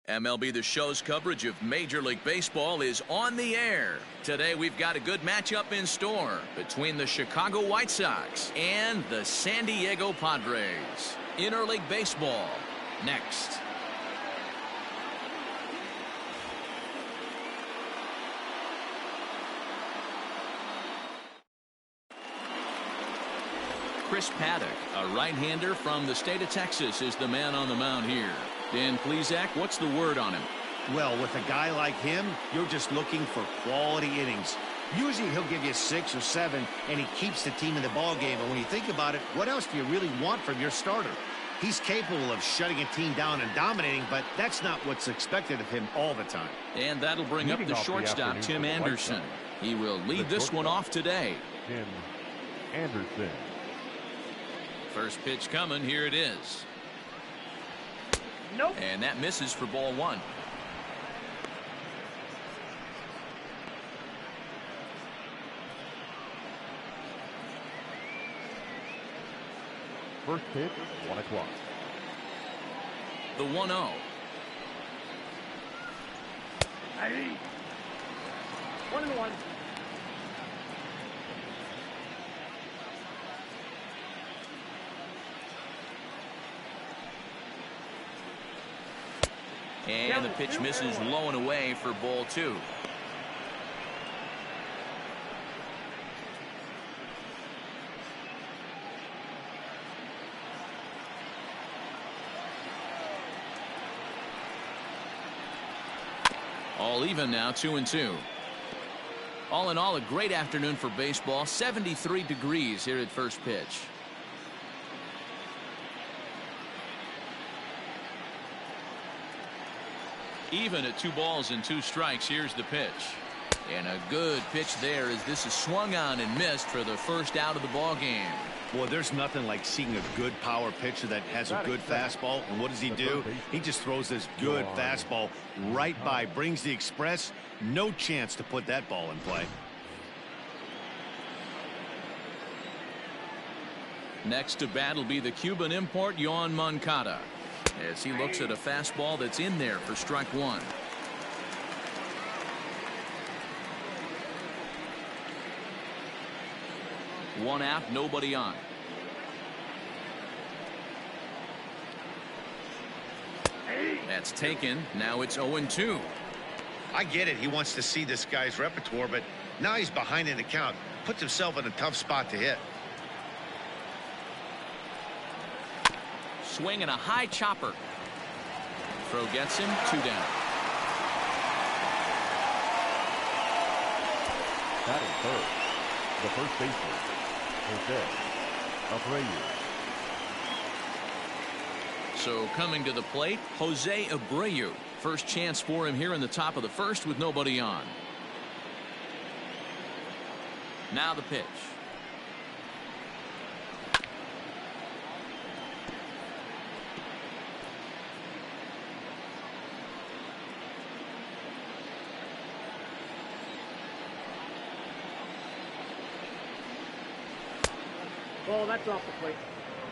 MLB The Show's coverage of Major League Baseball is on the air. Today we've got a good matchup in store between the Chicago White Sox and the San Diego Padres. Interleague Baseball, next. Chris Paddock, a right-hander from the state of Texas, is the man on the mound here. Dan Plesac, what's the word on him? Well, with a guy like him, you're just looking for quality innings. Usually he'll give you 6 or 7, and he keeps the team in the ball game. And when you think about it, what else do you really want from your starter? He's capable of shutting a team down and dominating, but that's not what's expected of him all the time. And that'll bring up the shortstop, Tim Anderson. He will lead this one off today. Tim Anderson. First pitch coming. Here it is. Nope. And that misses for ball 1. First pitch, 1 o'clock. The 1-0. Hey. 1-1. And the pitch misses low and away for ball 2. All even now, 2-2. All in all, a great afternoon for baseball. 73 degrees here at first pitch. Even at 2 balls and 2 strikes. Here's the pitch. And a good pitch there as this is swung on and missed for the first out of the ball game. Boy, there's nothing like seeing a good power pitcher that has a good fastball. And what does he do? He just throws this good fastball right by, brings the express. No chance to put that ball in play. Next to bat will be the Cuban import, Yoan Moncada, as he looks at a fastball that's in there for strike 1. One out, nobody on. That's taken. Now it's 0-2. I get it. He wants to see this guy's repertoire, but now he's behind in the count. Puts himself in a tough spot to hit. Swing and a high chopper. Throw gets him. 2 down. Batting third, the first baseman, Jose Abreu. So coming to the plate, Jose Abreu. First chance for him here in the top of the first with nobody on. Now the pitch. Oh, that's off the plate.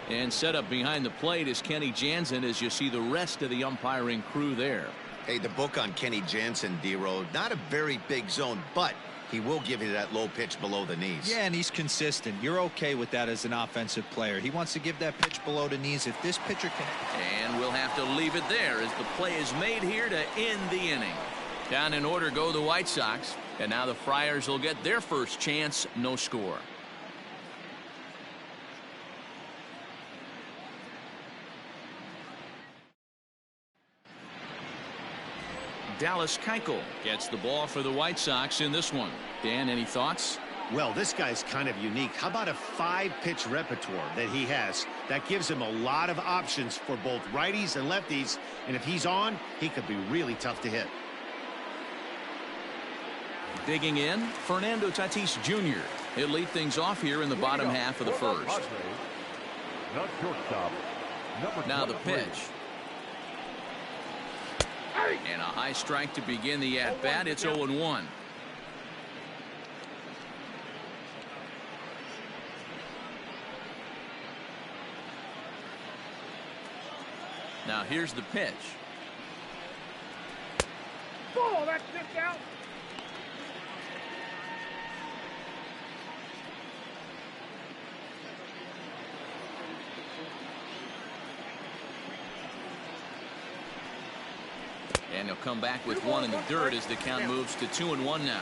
And set up behind the plate is Kenny Jansen as you see the rest of the umpiring crew there. Hey, the book on Kenny Jansen, D-Road, not a very big zone, but he will give you that low pitch below the knees. Yeah, and he's consistent. You're okay with that as an offensive player. He wants to give that pitch below the knees. If this pitcher can... And we'll have to leave it there as the play is made here to end the inning. Down in order go the White Sox. And now the Friars will get their first chance. No score. Dallas Keuchel gets the ball for the White Sox in this one. Dan, any thoughts? Well, this guy's kind of unique. How about a 5-pitch repertoire that he has? That gives him a lot of options for both righties and lefties. And if he's on, he could be really tough to hit. Digging in, Fernando Tatis Jr. He'll lead things off here in the bottom half of the first. Now the pitch. And a high strike to begin the at-bat. It's 0-1. Now here's the pitch. Oh, that's just out. And he'll come back with one in the dirt as the count moves to 2-1 now.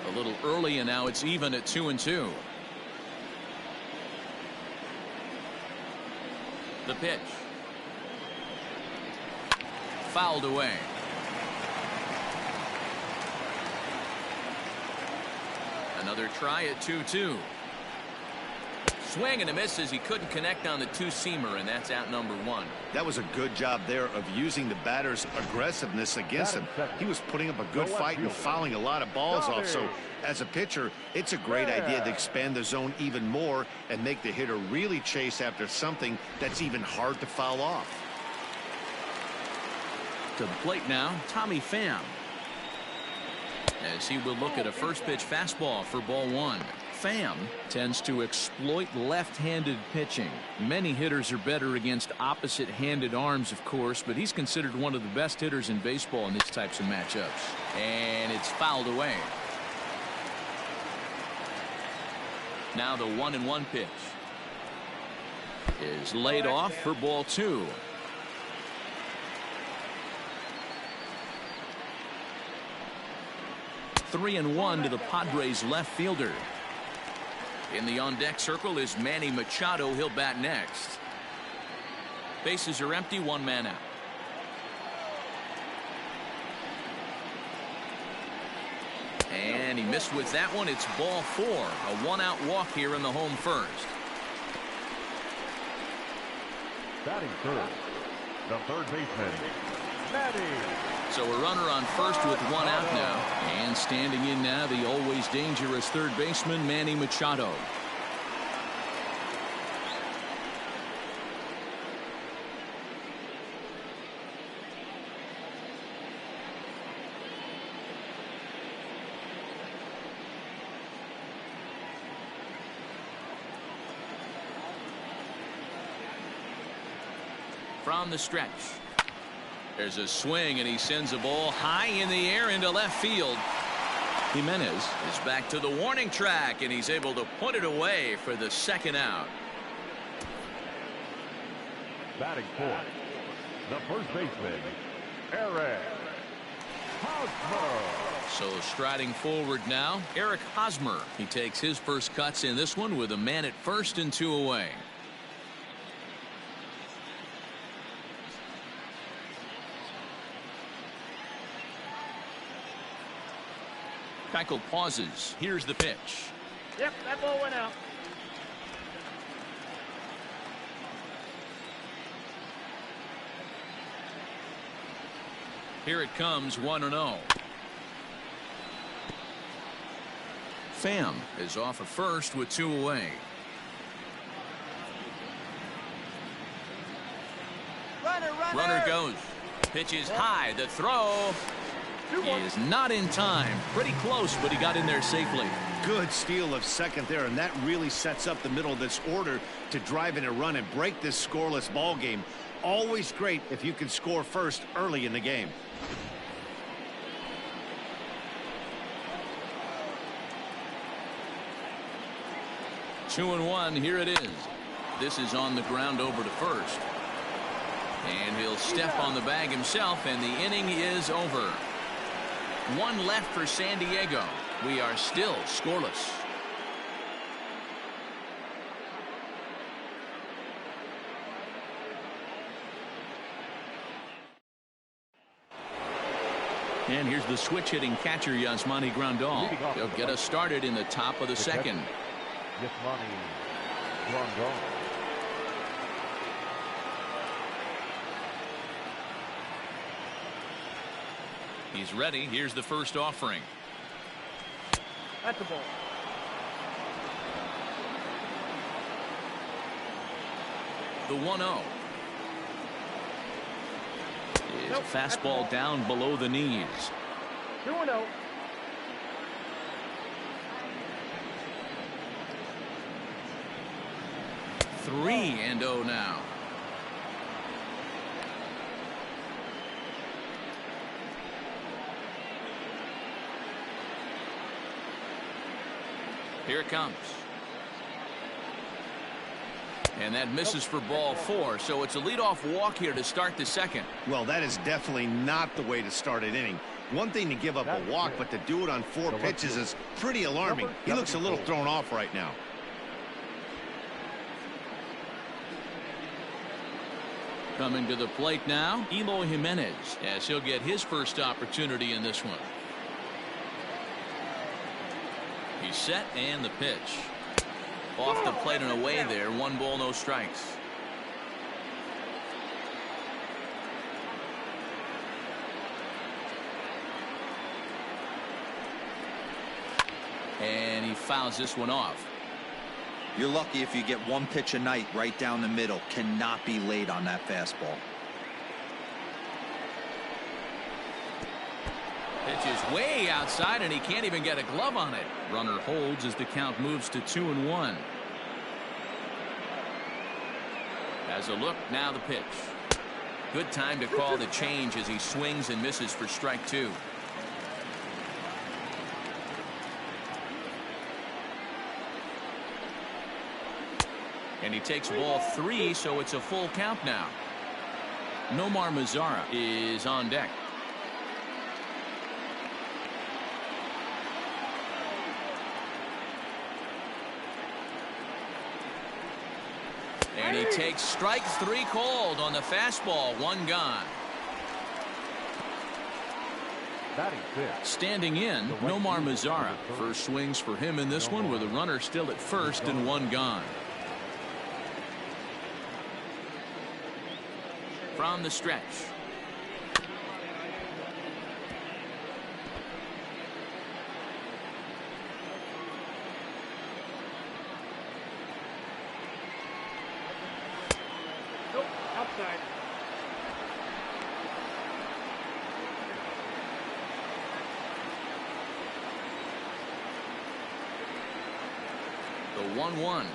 A little early, and now it's even at 2-2. The pitch. Fouled away. Another try at 2-2. Swing and a miss as he couldn't connect on the two-seamer, and that's out number one. That was a good job there of using the batter's aggressiveness against him. He was putting up a good fight and fouling a lot of balls off. So as a pitcher, it's a great idea to expand the zone even more and make the hitter really chase after something that's even hard to foul off. To the plate now, Tommy Pham, as he will look at a first pitch fastball for ball one. Pham tends to exploit left-handed pitching. Many hitters are better against opposite-handed arms, of course, but he's considered one of the best hitters in baseball in these types of matchups. And it's fouled away. Now the 1-1 pitch is laid off for ball two. Three and one to the Padres left fielder. In the on-deck circle is Manny Machado. He'll bat next. Bases are empty, one man out. And he missed with that one. It's ball four. A one-out walk here in the home first. Batting third, the third baseman, Manny. So a runner on first with one out now. And standing in now, the always dangerous third baseman, Manny Machado. From the stretch. There's a swing, and he sends a ball high in the air into left field. Jimenez is back to the warning track, and he's able to put it away for the second out. Batting fourth, the first baseman, Eric Hosmer. So striding forward now, Eric Hosmer. He takes his first cuts in this one with a man at first and two away. Keuchel pauses. Here's the pitch. Yep, that ball went out. Here it comes, 1-0. Pham is off of first with two away. Runner goes. Pitch is high. The throw. He is not in time. Pretty close, but he got in there safely. Good steal of second there, and that really sets up the middle of this order to drive in a run and break this scoreless ball game. Always great if you can score first early in the game. Two and one. Here it is. This is on the ground over to first. And he'll step on the bag himself, and the inning is over. One left for San Diego. We are still scoreless. And here's the switch hitting catcher, Yasmani Grandal. He'll get us started in the top of the second. Yasmani Grandal. He's ready. Here's the first offering. That's the ball. The 1-0. His fastball down below the knees. 2-0. 3-0 now. Here it comes. And that misses for ball 4, so it's a leadoff walk here to start the second. Well, that is definitely not the way to start an inning. One thing to give up a walk, but to do it on 4 pitches is pretty alarming. He looks a little thrown off right now. Coming to the plate now, Eloy Jimenez, as he'll get his first opportunity in this one. He's set, and the pitch. Off the plate and away there. 1 ball, no strikes. And he fouls this one off. You're lucky if you get 1 pitch a night right down the middle. Cannot be late on that fastball. Pitch is way outside, and he can't even get a glove on it. Runner holds as the count moves to 2-1. As a look, now the pitch. Good time to call the change as he swings and misses for strike 2. And he takes ball 3, so it's a full count now. Nomar Mazara is on deck. And he takes strike 3 called on the fastball. 1 gone. Standing in, Nomar Mazara. First swings for him in this one with a runner still at first and 1 gone. From the stretch. Outside. The 1-1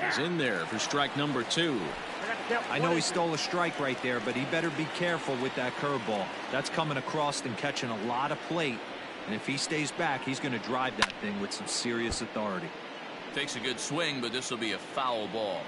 is in there for strike number 2. I know he stole a strike right there, but he better be careful with that curveball. That's coming across and catching a lot of plate. And if he stays back, he's going to drive that thing with some serious authority. Takes a good swing, but this will be a foul ball.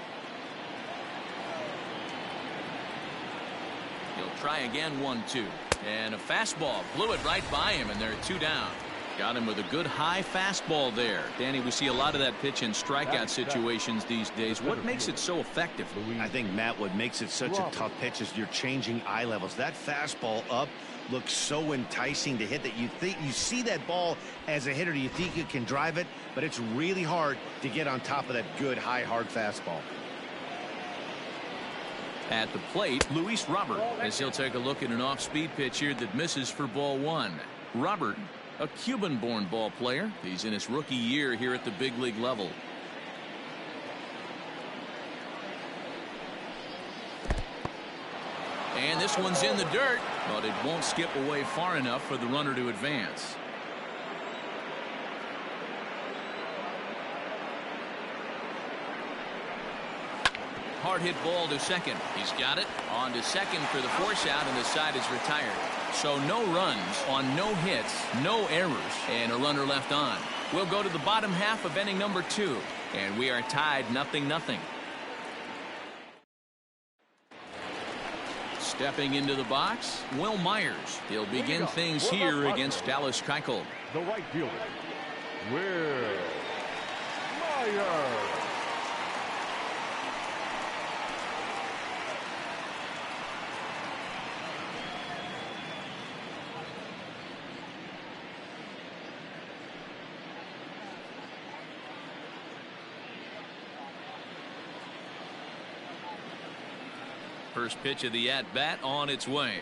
He'll try again. 1-2. And a fastball blew it right by him, and there are 2 down. Got him with a good high fastball there. Danny, we see a lot of that pitch in strikeout situations these days. What makes it so effective? I think, Matt, what makes it such a tough pitch is you're changing eye levels. That fastball up looks so enticing to hit that you think you see that ball as a hitter. You think you can drive it, but it's really hard to get on top of that good high hard fastball. At the plate, Luis Robert, as he'll take a look at an off-speed pitch here that misses for ball 1. Robert, a Cuban-born ball player. He's in his rookie year here at the big league level. And this one's in the dirt, but it won't skip away far enough for the runner to advance. Hard hit ball to second. He's got it on to second for the force out, and the side is retired. So no runs on no hits, no errors, and a runner left on. We'll go to the bottom half of inning number 2, and we are tied 0-0. Stepping into the box, Will Myers. He'll begin things here against Dallas Keuchel. The right fielder, Will Myers. First pitch of the at-bat on its way.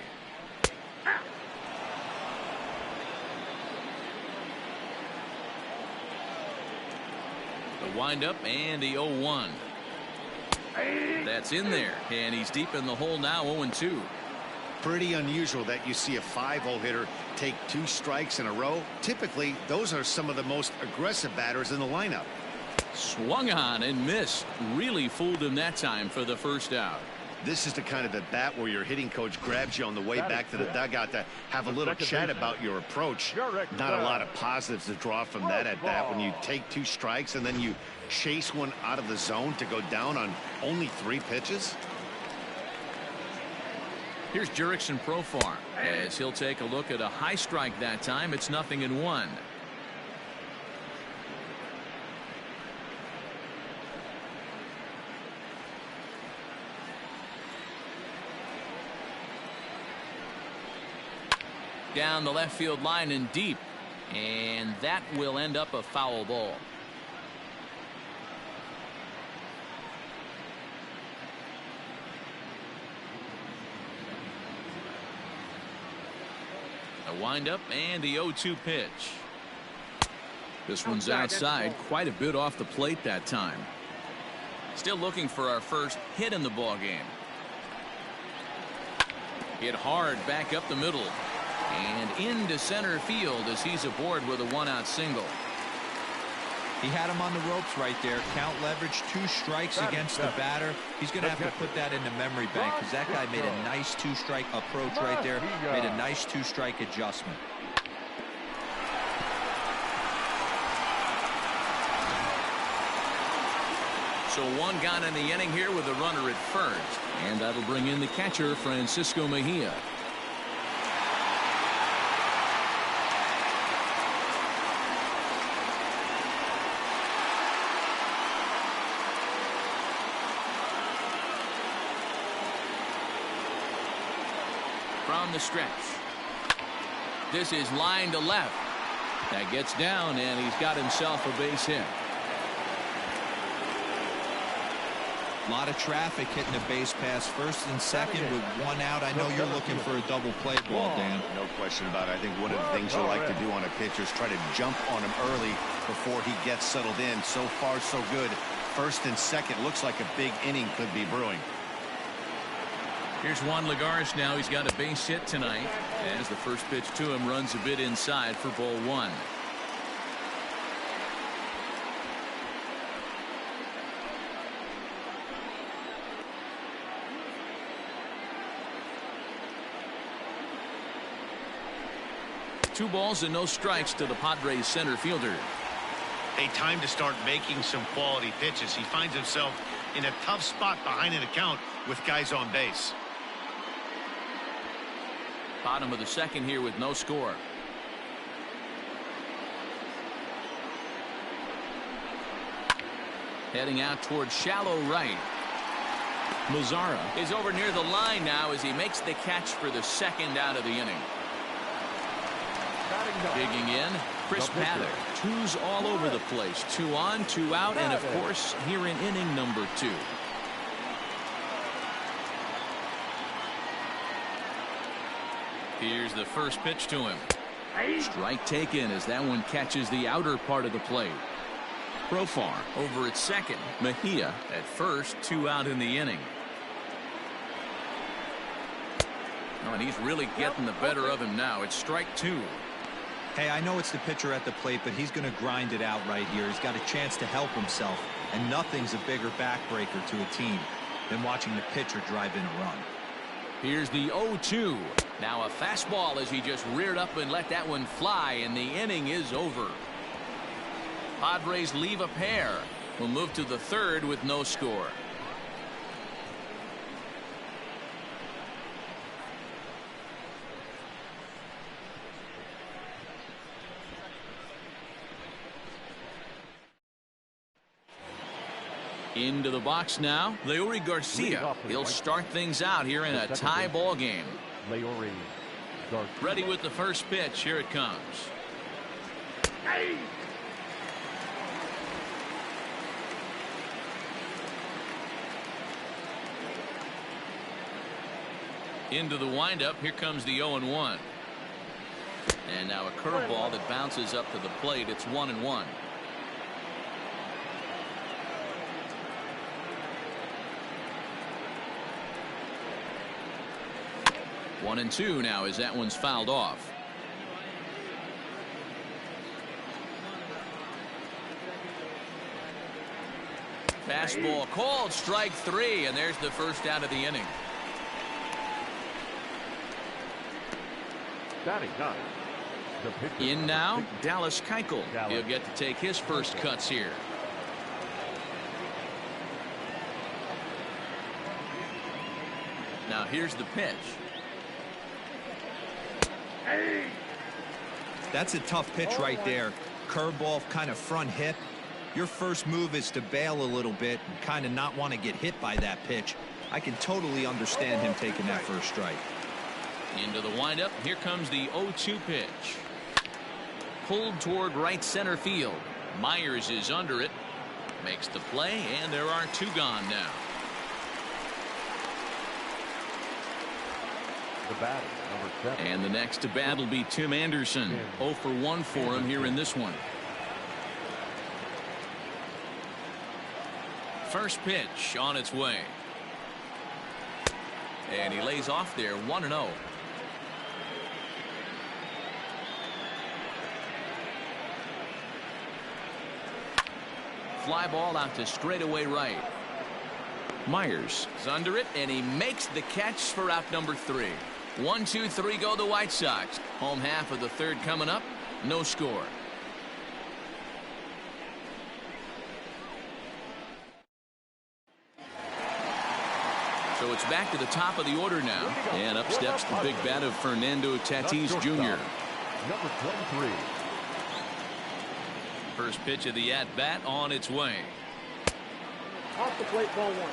The windup and the 0-1. That's in there, and he's deep in the hole now. 0-2. Pretty unusual that you see a 5-hole hitter take 2 strikes in a row. Typically, those are some of the most aggressive batters in the lineup. Swung on and missed. Really fooled him that time for the first out. This is the kind of at bat where your hitting coach grabs you on the way back to the dugout to have a little chat about your approach. Not a lot of positives to draw from that at bat when you take 2 strikes and then you chase one out of the zone to go down on only 3 pitches. Here's Jurickson Profar as he'll take a look at a high strike that time. It's 0-1. Down the left field line and deep, and that will end up a foul ball. A windup and the 0-2 pitch. This one's outside, quite a bit off the plate that time. Still looking for our first hit in the ball game. Hit hard back up the middle. And into center field as he's aboard with a 1-out single. He had him on the ropes right there. Count leverage, 2 strikes against the batter. He's going to have to put that in the memory bank because that guy made a nice 2-strike approach right there. Made a nice 2-strike adjustment. So 1 gone in the inning here with a runner at first. And that'll bring in the catcher, Francisco Mejia. From the stretch. This is line to left. That gets down, and he's got himself a base hit. A lot of traffic hitting the base pass first and second with 1 out. I know you're looking for a double play ball, Dan. No question about it. I think one of the things you like to do on a pitcher is try to jump on him early before he gets settled in. So far, so good. First and second looks like a big inning could be brewing. Here's Juan Lagares now. He's got a base hit tonight as the first pitch to him runs a bit inside for ball 1. Two balls and no strikes to the Padres center fielder. A time to start making some quality pitches. He finds himself in a tough spot behind an account with guys on base. Bottom of the second here with no score. Heading out towards shallow right. Mazzara is over near the line now as he makes the catch for the second out of the inning. Digging in, Chris Paddock. 2s all over the place. 2 on, 2 out, and of course here in inning number 2. Here's the first pitch to him. Strike taken as that one catches the outer part of the plate. Profar over at second. Mejia at first. 2 out in the inning. Oh, and he's really getting the better of him now. It's strike 2. Hey, I know it's the pitcher at the plate, but he's going to grind it out right here. He's got a chance to help himself, and nothing's a bigger backbreaker to a team than watching the pitcher drive in a run. Here's the 0-2. Now a fastball as he just reared up and let that one fly, and the inning is over. Padres leave a pair. We'll move to the third with no score. Into the box now, Leury Garcia. He'll start things out here in a tie ball game. Ready with the first pitch. Here it comes. Into the windup. Here comes the 0-1. And now a curveball that bounces up to the plate. It's 1-1. 1-2 now as that one's fouled off. Fastball called, strike 3, and there's the first out of the inning. Batting ninth. The pitcher, In now, number 60. Dallas Keuchel. Dallas. He'll get to take his first cuts here. Now here's the pitch. That's a tough pitch right there. Curveball, kind of front hip. Your first move is to bail a little bit and kind of not want to get hit by that pitch. I can totally understand him taking that first strike. Into the windup. Here comes the 0-2 pitch. Pulled toward right center field. Myers is under it. Makes the play, and there are 2 gone now. The batter, number 7. And the next to bat will be Tim Anderson. 0 for 1 for him here in this one. First pitch on its way. And he lays off there 1-0. Fly ball out to straightaway right. Myers is under it, and he makes the catch for out number 3. 1, 2, 3 go the White Sox. Home half of the third coming up. No score. So it's back to the top of the order now. And up steps the big bat of Fernando Tatis Jr. Number 23. First pitch of the at-bat on its way. Off the plate, ball 1.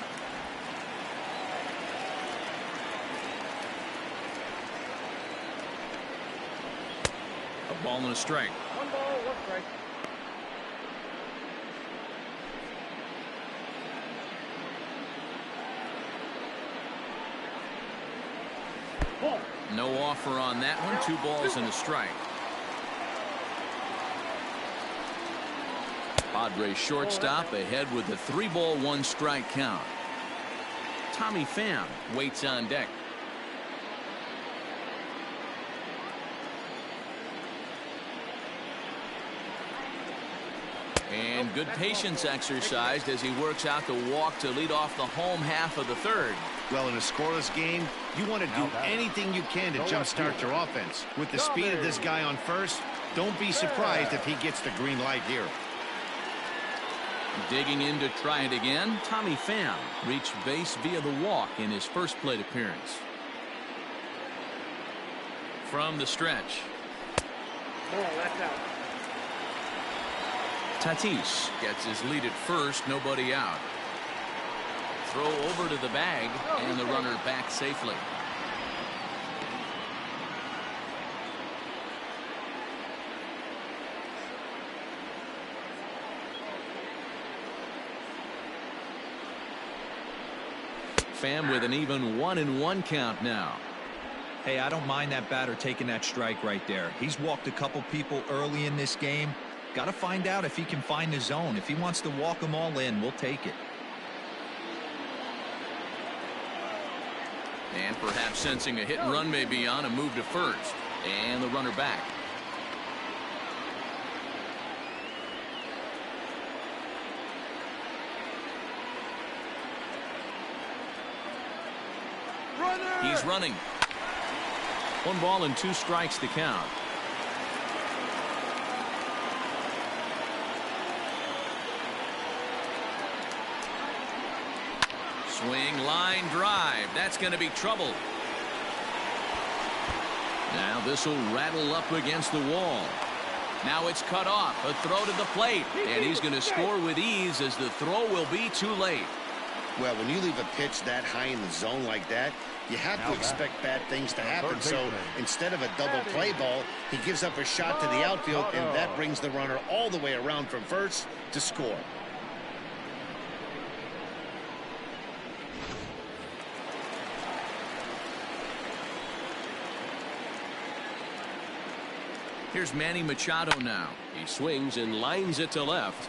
A ball and a strike. 1 ball, 1 strike. Ball. No offer on that one. 2 balls and a strike. Padres shortstop ahead with a 3-ball 1-strike count. Tommy Pham waits on deck. And good patience exercised as he works out the walk to lead off the home half of the third. Well, in a scoreless game, you want to do anything you can to jumpstart your offense. With the speed of this guy on first, don't be surprised if he gets the green light here. Digging in to try it again, Tommy Pham reached base via the walk in his first plate appearance. From the stretch. Ball, that's out. Tatis gets his lead at first, nobody out. Throw over to the bag, and the runner back safely. Pham with an even 1-1 count now. Hey, I don't mind that batter taking that strike right there. He's walked a couple people early in this game. Got to find out if he can find the zone. If he wants to walk them all in, we'll take it. And perhaps sensing a hit and run may be on, a move to first. And the runner back. He's running. 1 ball and 2 strikes to count. Swing, line drive. That's going to be trouble. Now this will rattle up against the wall. Now it's cut off. A throw to the plate. And he's going to score with ease as the throw will be too late. Well, when you leave a pitch that high in the zone like that, you have to expect bad things to happen. So instead of a double play ball, he gives up a shot to the outfield, and that brings the runner all the way around from first to score. Here's Manny Machado now. He swings and lines it to left.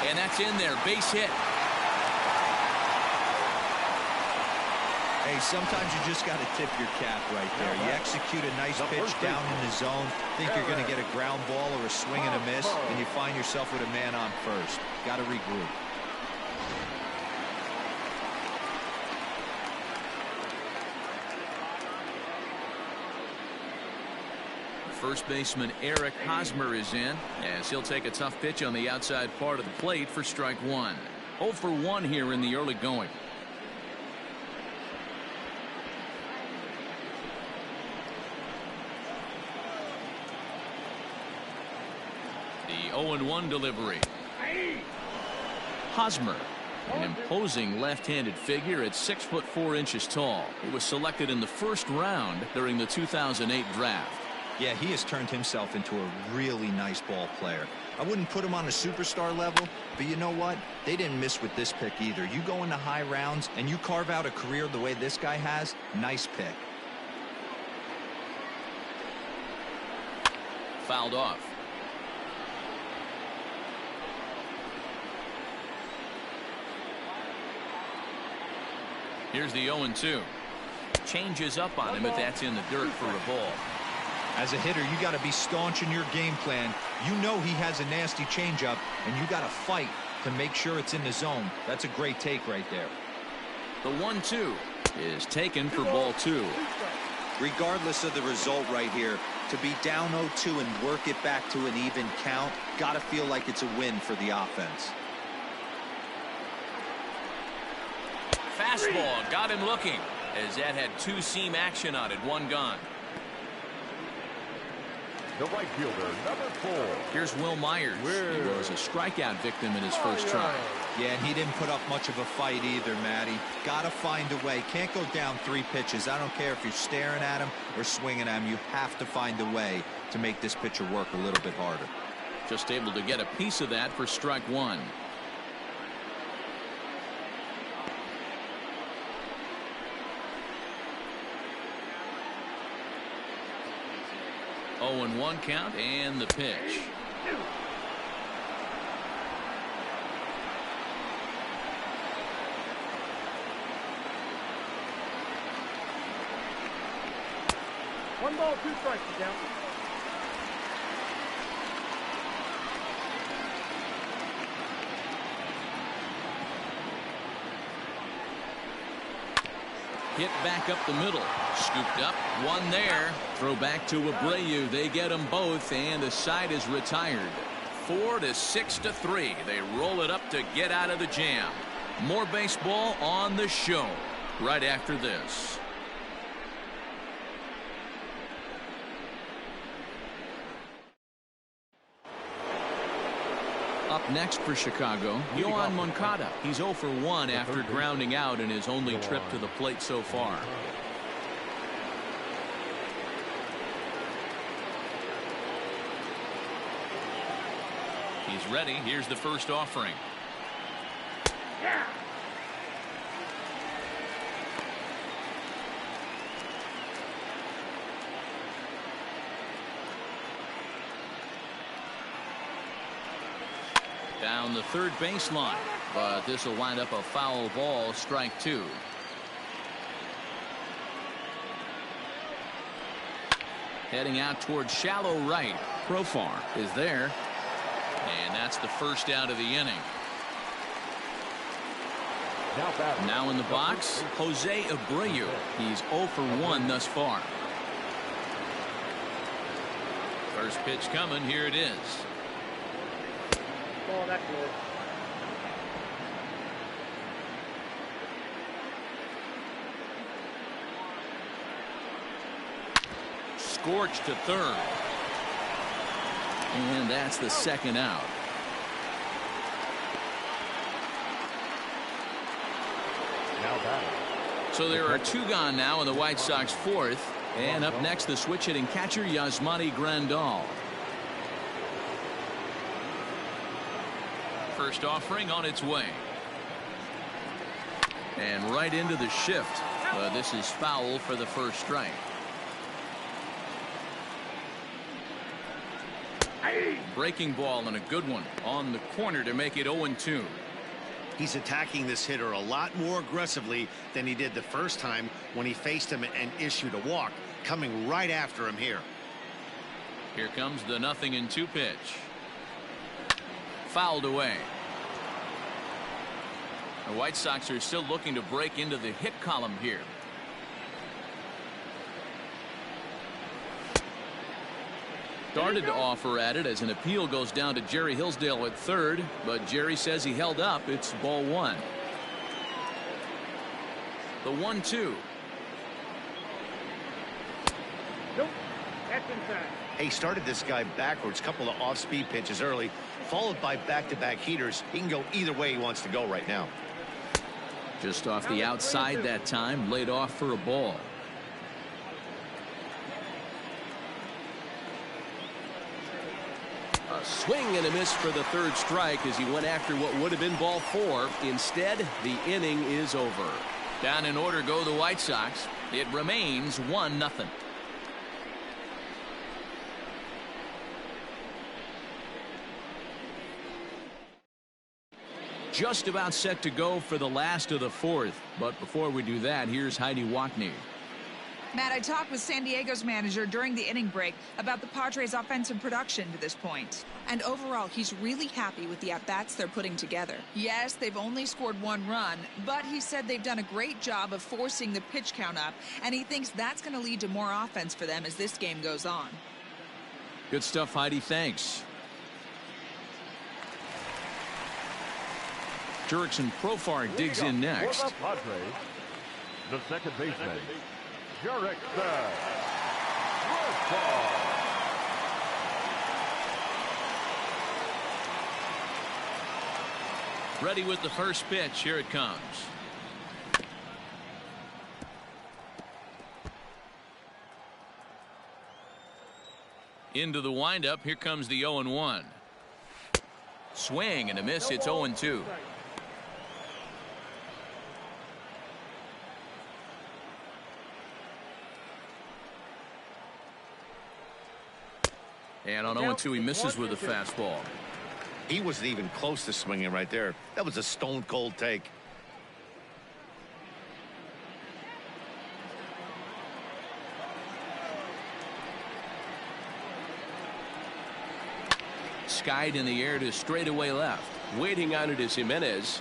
And that's in there. Base hit. Hey, sometimes you just got to tip your cap right there. You execute a nice pitch down in the zone, think you're going to get a ground ball or a swing and a miss, and you find yourself with a man on first. Got to regroup. First baseman Eric Hosmer is in as he'll take a tough pitch on the outside part of the plate for strike one. 0 for 1 here in the early going. The 0-1 delivery. Hosmer, an imposing left-handed figure at 6'4" tall. He was selected in the first round during the 2008 draft. Yeah, he has turned himself into a really nice ball player. I wouldn't put him on a superstar level, but you know what? They didn't miss with this pick either. You go into high rounds and you carve out a career the way this guy has, nice pick. Fouled off. Here's the 0-2. Changes up on him if that's in the dirt for a ball. As a hitter, you got to be staunch in your game plan. You know he has a nasty changeup, and you got to fight to make sure it's in the zone. That's a great take right there. The 1-2 is taken for ball 2. Regardless of the result right here, to be down 0-2 and work it back to an even count, got to feel like it's a win for the offense. Fastball got him looking as that had two-seam action on it. One gone. The right fielder, number 4. Here's Will Myers. He was a strikeout victim in his first try. Yeah, and he didn't put up much of a fight either, Matty. Got to find a way. Can't go down 3 pitches. I don't care if you're staring at him or swinging at him. You have to find a way to make this pitcher work a little bit harder. Just able to get a piece of that for strike 1. 0-1 count and the pitch. One ball, 2 strikes to count. Hit back up the middle. Scooped up. One there. Throw back to Abreu. They get them both, and the side is retired. 4-6-3. They roll it up to get out of the jam. More baseball on the show right after this. Up next for Chicago, Yohan Moncada. He's 0 for 1 after grounding out in his only trip to the plate so far. He's ready. Here's the first offering. Down the third baseline, but this will wind up a foul ball, strike 2. Heading out towards shallow right. Profar is there, and that's the first out of the inning. Now in the box, Jose Abreu. He's 0 for 1 thus far. First pitch coming. Here it is. Oh, that's good. Scorched to third. And that's the second out. So there are 2 gone now in the White Sox fourth. And up next, the switch hitting catcher Yasmani Grandal. First offering on its way. And right into the shift. This is foul for the first strike. Breaking ball and a good one on the corner to make it 0-2. He's attacking this hitter a lot more aggressively than he did the first time when he faced him and issued a walk. Coming right after him here. Here comes the 0-2 pitch. Fouled away. The White Sox are still looking to break into the hit column here. Started to offer at it as an appeal goes down to Jerry Hillsdale at third, but Jerry says he held up. It's ball one. The 1-2. Nope. That's inside. He started this guy backwards, couple of off-speed pitches early, followed by back-to-back heaters. He can go either way he wants to go right now. Just off the outside that time, laid off for a ball. A swing and a miss for the third strike as he went after what would have been ball four. Instead, the inning is over. Down in order go the White Sox. It remains 1-0. Just about set to go for the last of the fourth. But before we do that, here's Heidi Wackney. Matt, I talked with San Diego's manager during the inning break about the Padres' offensive production to this point. And overall, he's really happy with the at-bats they're putting together. Yes, they've only scored 1 run, but he said they've done a great job of forcing the pitch count up, and he thinks that's going to lead to more offense for them as this game goes on. Good stuff, Heidi. Thanks. Jurickson Profar digs in next. For the Padres, the second baseman, Jurickson Profar. Ready with the first pitch. Here it comes. Into the windup. Here comes the 0-1. Swing and a miss. It's 0-2. And on 0-2, he misses with a fastball. He wasn't even close to swinging right there. That was a stone-cold take. Skied in the air to straightaway left. Waiting on it is Jimenez.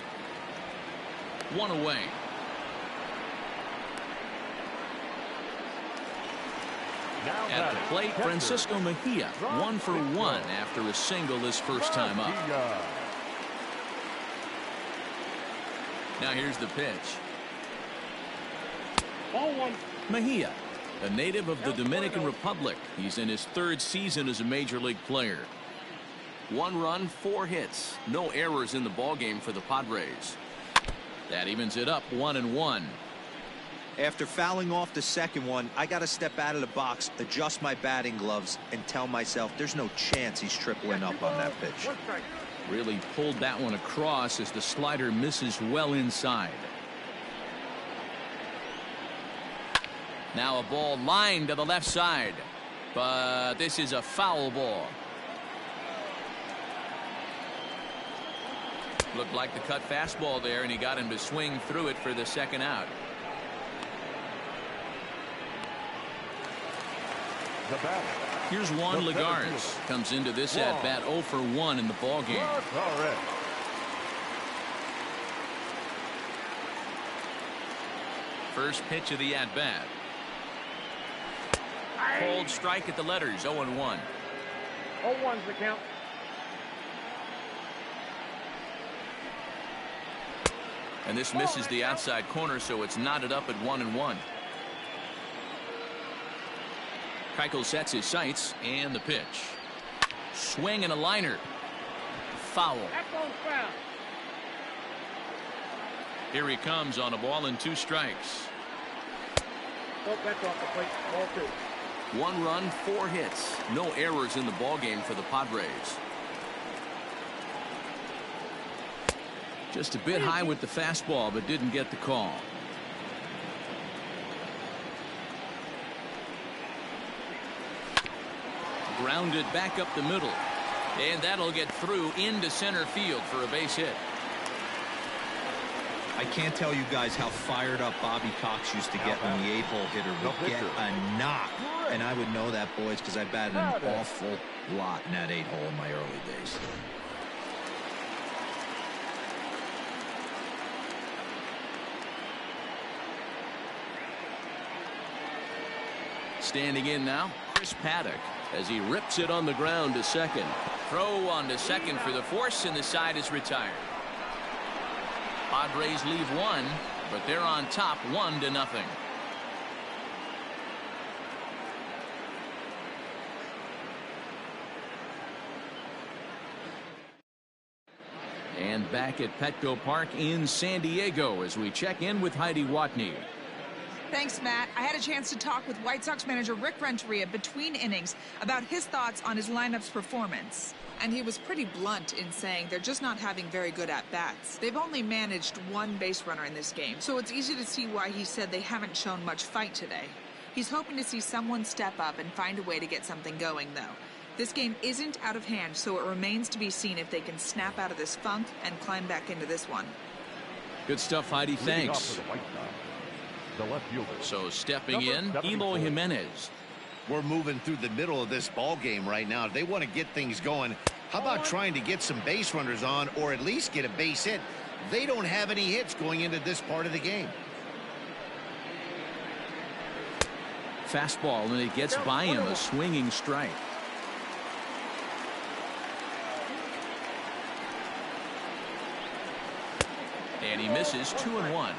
1 away. At the plate, Francisco Mejia, 1 for 1 after a single his first time up. Now here's the pitch. Ball 1. Mejia, a native of the Dominican Republic. He's in his 3rd season as a major league player. 1 run, 4 hits. No errors in the ballgame for the Padres. That evens it up 1-1. After fouling off the second one, I got to step out of the box, adjust my batting gloves, and tell myself there's no chance he's tripling up on that pitch. 1 strike. Really pulled that one across as the slider misses well inside. Now a ball lined to the left side, but this is a foul ball. Looked like the cut fastball there, and he got him to swing through it for the second out. Here's Juan Lagares. Comes into this at-bat 0 for 1 in the ballgame. First pitch of the at-bat. Cold strike at the letters, 0-1. 0-1's the count. And this misses the outside corner, so it's knotted up at 1-1. Keuchel sets his sights, and the pitch. Swing and a liner. Foul. That's on foul. Here he comes on a ball and 2 strikes. Oh, that's off the plate. Ball 2. 1 run, 4 hits. No errors in the ballgame for the Padres. Just a bit high with the fastball, but didn't get the call. Grounded back up the middle. And that'll get through into center field for a base hit. I can't tell you guys how fired up Bobby Cox used to get when the 8-hole hitter would get a knock. And I would know that, boys, because I batted an awful lot in that 8-hole in my early days. Standing in now, Chris Paddock as he rips it on the ground to second. Throw on to second for the force, and the side is retired. Padres leave one, but they're on top 1-0. And back at Petco Park in San Diego as we check in with Heidi Watney. Thanks, Matt. I had a chance to talk with White Sox manager Rick Renteria between innings about his thoughts on his lineup's performance. And he was pretty blunt in saying they're just not having very good at-bats. They've only managed one base runner in this game, so it's easy to see why he said they haven't shown much fight today. He's hoping to see someone step up and find a way to get something going, though. This game isn't out of hand, so it remains to be seen if they can snap out of this funk and climb back into this one. Good stuff, Heidi. Thanks. So stepping in, Eloy Jimenez. We're moving through the middle of this ball game right now. They want to get things going. How about trying to get some base runners on, or at least get a base hit? They don't have any hits going into this part of the game. Fastball, and it gets by him, a swinging strike. And he misses 2-1.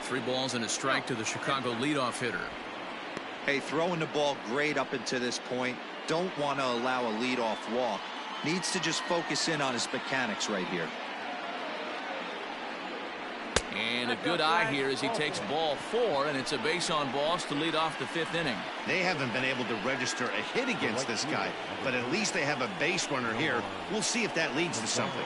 Three balls and a strike to the Chicago leadoff hitter. Hey, throwing the ball great up until this point. Don't want to allow a leadoff walk. Needs to just focus in on his mechanics right here. And a good eye here as he takes ball 4, and it's a base on balls to lead off the 5th inning. They haven't been able to register a hit against this guy, but at least they have a base runner here. We'll see if that leads to something.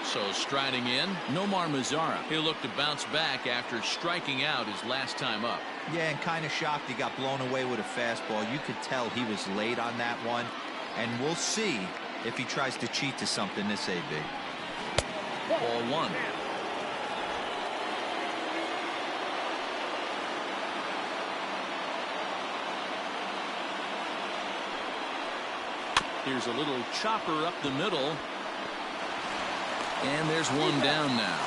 So striding in, Nomar Mazara. He'll look to bounce back after striking out his last time up. Yeah, and kind of shocked he got blown away with a fastball. You could tell he was late on that one, and we'll see if he tries to cheat to something this AB. Ball 1. Here's a little chopper up the middle. And there's one down now.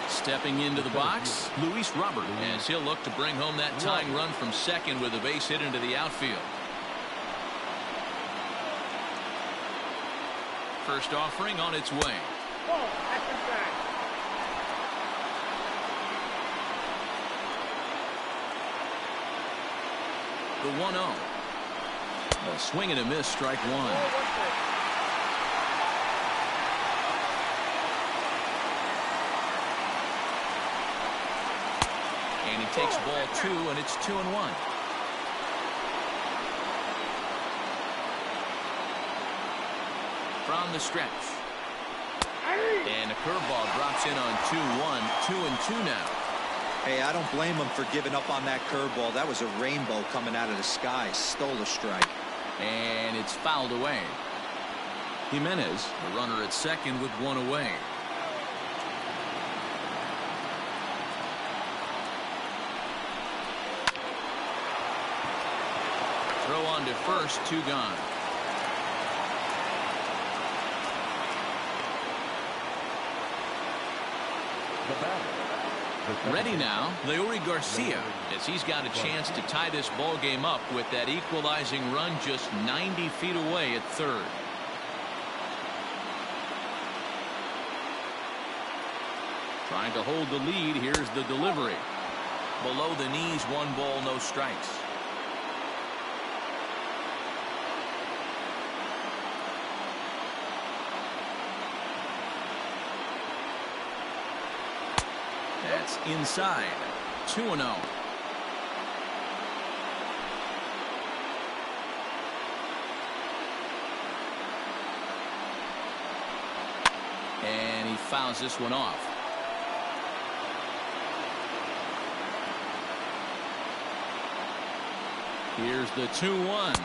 Stepping into the box, Luis Robert, as he'll look to bring home that tying run from second with a base hit into the outfield. First offering on its way. The 1-0. A swing and a miss, strike 1. And he takes ball 2, and it's 2-1. From the stretch. And a curveball drops in on 2-1. 2-2 now. Hey, I don't blame him for giving up on that curveball. That was a rainbow coming out of the sky. Stole a strike. And it's fouled away. Jimenez, the runner at second with one away. Throw on to first, 2 gone. Ready now, Leury Garcia, as he's got a chance to tie this ball game up with that equalizing run just 90 feet away at third. Trying to hold the lead. Here's the delivery. Below the knees, 1 ball, no strikes. That's inside. 2-0. And he fouls this one off. Here's the 2-1.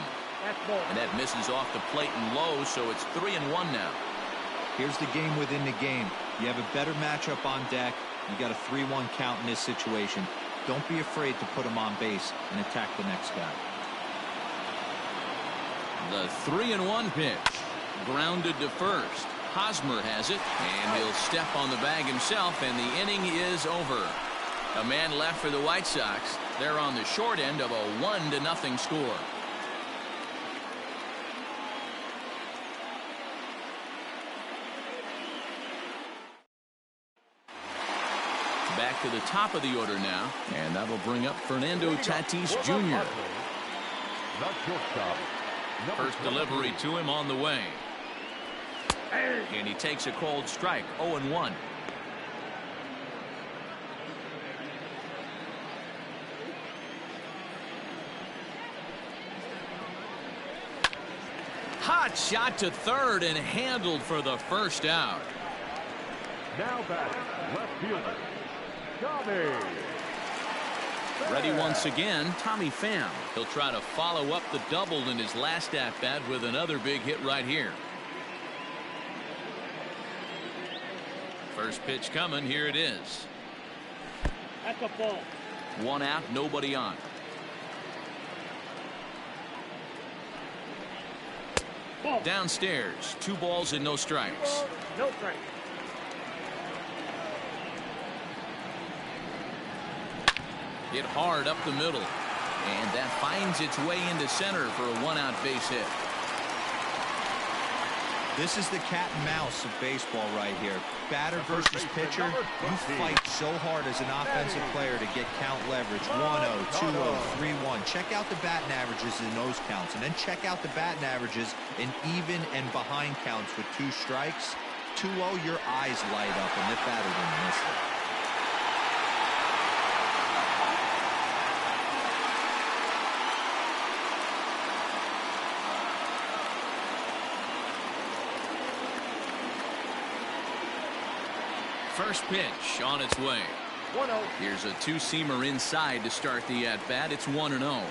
And that misses off the plate and low, so it's 3-1 now. Here's the game within the game. You have a better matchup on deck. You got a 3-1 count in this situation. don't be afraid to put him on base and attack the next guy. The 3-1 pitch. Grounded to first. Hosmer has it, and he'll step on the bag himself, and the inning is over. A man left for the White Sox. They're on the short end of a 1-0 score. Back to the top of the order now, and that'll bring up Fernando Tatis Jr. First delivery to him on the way. And he takes a cold strike, 0-1. Hot shot to third and handled for the first out. Now batting, left fielder, Tommy. Ready once again, Tommy Pham. He'll try to follow up the double in his last at-bat with another big hit right here. First pitch coming. Here it is. That's a ball. One out, nobody on. Ball. Downstairs, 2 balls and no strikes. No strike. Hit hard up the middle, and that finds its way into center for a 1-out base hit. This is the cat and mouse of baseball right here. Batter versus pitcher. You fight so hard as an offensive player to get count leverage. 1-0, 2-0, 3-1. Check out the batting averages in those counts, and then check out the batting averages in even and behind counts with 2 strikes. 2-0, your eyes light up, and the batter didn't miss it. First pitch on its way. 1-0. Here's a 2-seamer inside to start the at-bat. It's 1-0.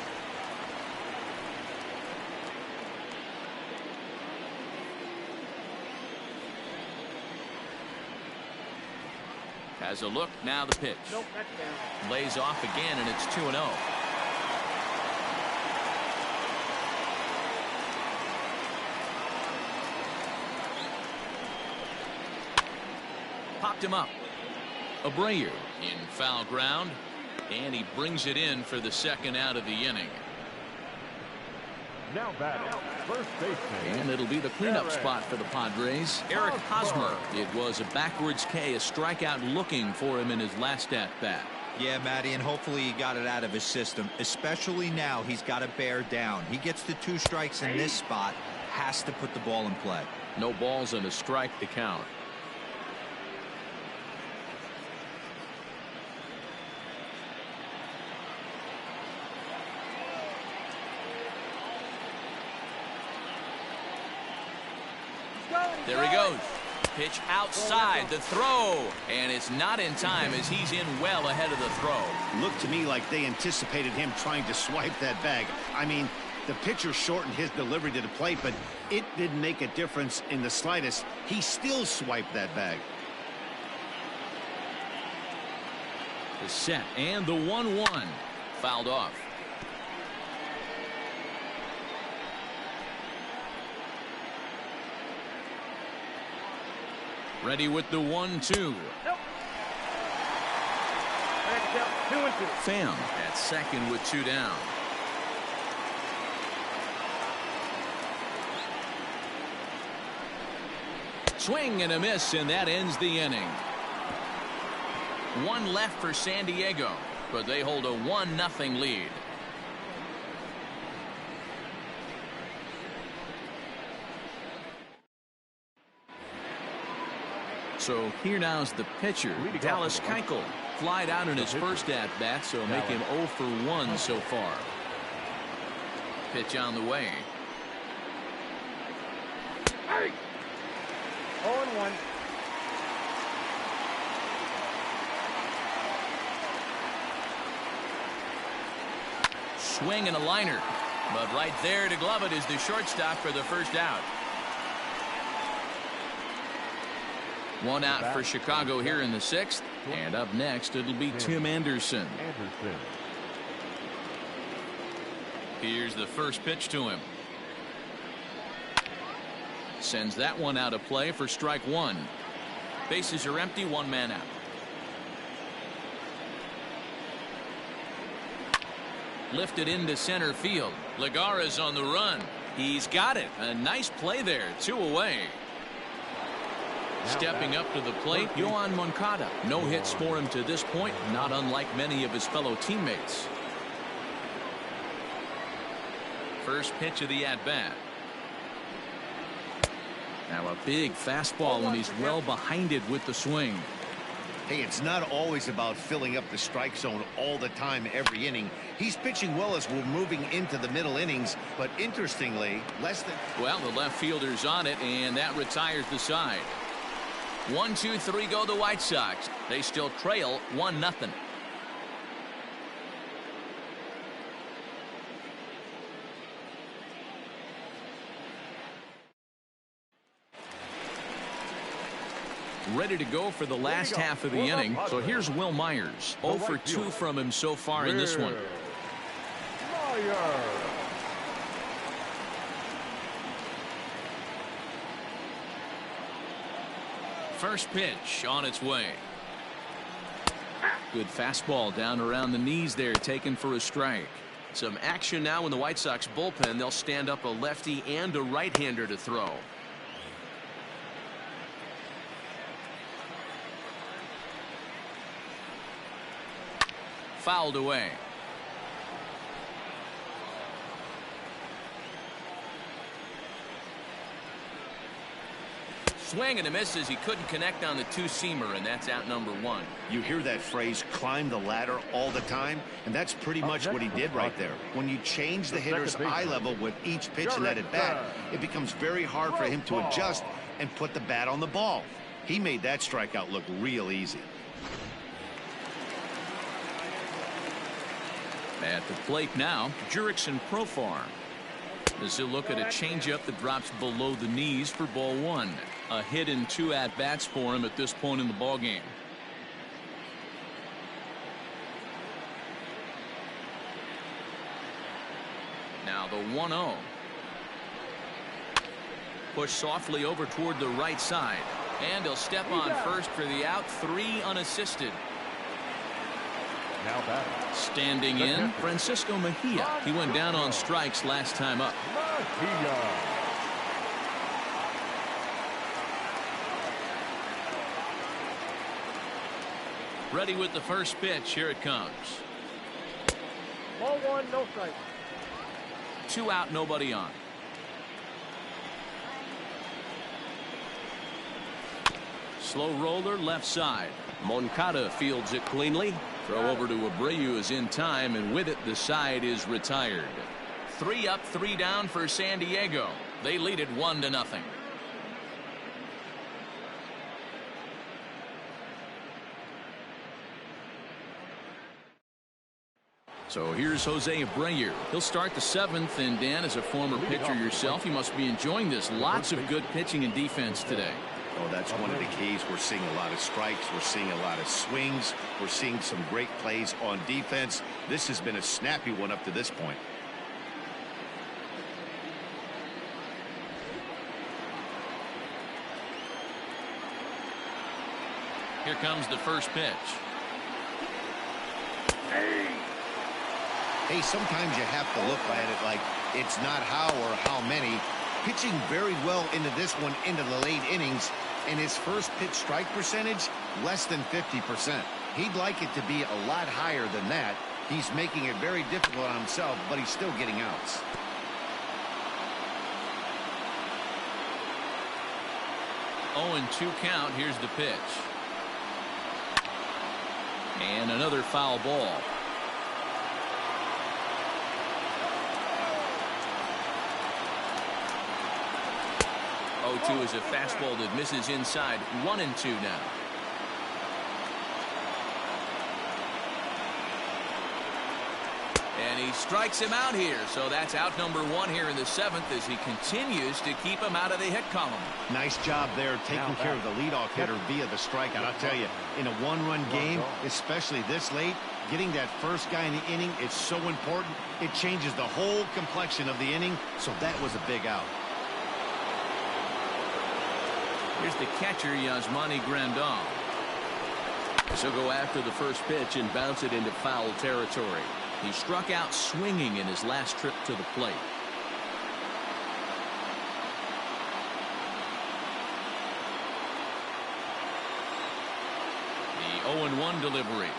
Has a look, now the pitch. Nope, that's down. Lays off again, and it's 2-0. Popped him up. Abreu in foul ground, and he brings it in for the second out of the inning. Now batting, first baseman. And it'll be the cleanup spot for the Padres. Eric Hosmer. It was a backwards K, a strikeout looking for him in his last at-bat. Yeah, Matty, and hopefully he got it out of his system. Especially now, he's got to bear down. He gets the 2 strikes in this spot, has to put the ball in play. No balls and a strike to count. There he goes. Pitch outside the throw, and it's not in time as he's in well ahead of the throw. Looked to me like they anticipated him trying to swipe that bag. I mean, the pitcher shortened his delivery to the plate, but it didn't make a difference in the slightest. He still swiped that bag. The set and the 1-1 fouled off. Ready with the 1-2. Nope. Back down, 2-2. Pham at second with 2 down. Swing and a miss, and that ends the inning. 1 left for San Diego, but they hold a 1-0 lead. So here now's the pitcher, Dallas Keuchel. Flied out in his first at-bat, so make him 0 for 1 so far. Pitch on the way. Hey! 0-1. Swing and a liner. But right there to glove it is the shortstop for the first out. 1 out for Chicago here in the 6th. And up next, it'll be Tim Anderson. Here's the first pitch to him. Sends that one out of play for strike one. Bases are empty, one man out. Lifted into center field. Legara's on the run. He's got it. A nice play there. 2 away. Stepping up to the plate, Yoan Moncada. No hits for him to this point, not unlike many of his fellow teammates. First pitch of the at-bat. Now a big fastball, and he's well behind it with the swing. Hey, it's not always about filling up the strike zone all the time every inning. He's pitching well as we're moving into the middle innings, but interestingly, less than... Well, the left fielder's on it, and that retires the side. 1, 2, 3 go the White Sox. They still trail 1-0. Ready to go for the last half of the inning. So here's Will Myers. 0 for 2 from him so far in this one. First pitch on its way. Good fastball down around the knees there, taken for a strike. Some action now in the White Sox bullpen. They'll stand up a lefty and a right-hander to throw. Fouled away. Swing and a miss as he couldn't connect on the two-seamer, and that's out number 1. You hear that phrase, climb the ladder, all the time, and that's pretty much what he did right there. When you change the hitter's eye level with each pitch in that at-bat, it becomes very hard for him to adjust and put the bat on the ball. He made that strikeout look real easy. At the plate now, Jurickson Profar. As he'll look at a changeup that drops below the knees for ball 1. A hit in 2 at-bats for him at this point in the ballgame. Now the 1-0. Push softly over toward the right side. And he'll step on first for the out. 3 unassisted. Now batting. Standing in, Francisco Mejia. He went down on strikes last time up. Ready with the first pitch. Here it comes. Ball 1, no strike. 2 out, nobody on. Slow roller left side. Moncada fields it cleanly. Throw over to Abreu is in time, and with it the side is retired. 3 up, 3 down for San Diego. They lead it 1-0. So here's Jose Abreu. He'll start the 7th, and Dan, as a former pitcher yourself, you must be enjoying this. Lots of good pitching and defense today. Oh, that's one of the keys. We're seeing a lot of strikes. We're seeing a lot of swings. We're seeing some great plays on defense. This has been a snappy one up to this point. Here comes the first pitch. Hey, sometimes you have to look at it like it's not how or how many. Pitching very well into this one into the late innings, and his first pitch strike percentage less than 50%. He'd like it to be a lot higher than that. He's making it very difficult on himself, but he's still getting outs. Oh, and 2 count. Here's the pitch. And another foul ball. 0-2 is a fastball that misses inside. 1-2 now. And he strikes him out here. So that's out number 1 here in the 7th as he continues to keep him out of the hit column. Nice job there taking care of the leadoff hitter via the strikeout. I'll tell you, in a one-run game, especially this late, getting that first guy in the inning is so important. It changes the whole complexion of the inning, so that was a big out. Here's the catcher, Yasmani Grandal. So go after the first pitch and bounce it into foul territory. He struck out swinging in his last trip to the plate. The 0-1 delivery.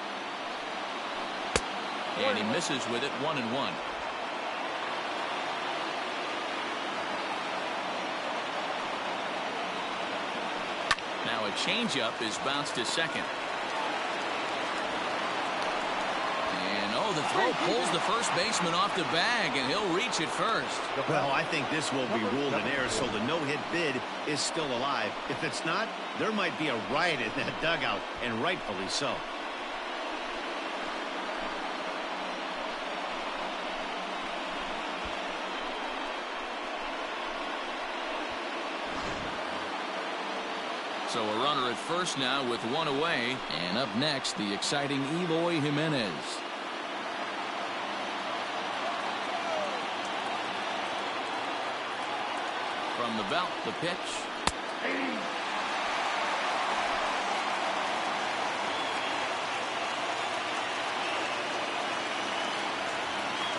And he misses with it, 1-1. Now a changeup is bounced to second. And the throw pulls the first baseman off the bag, and he'll reach it first. Well, I think this will be ruled in error, so the no-hit bid is still alive. If it's not, there might be a riot in that dugout, and rightfully so. So a runner at first now with 1 away. And up next, the exciting Eloy Jimenez. From the belt, the pitch.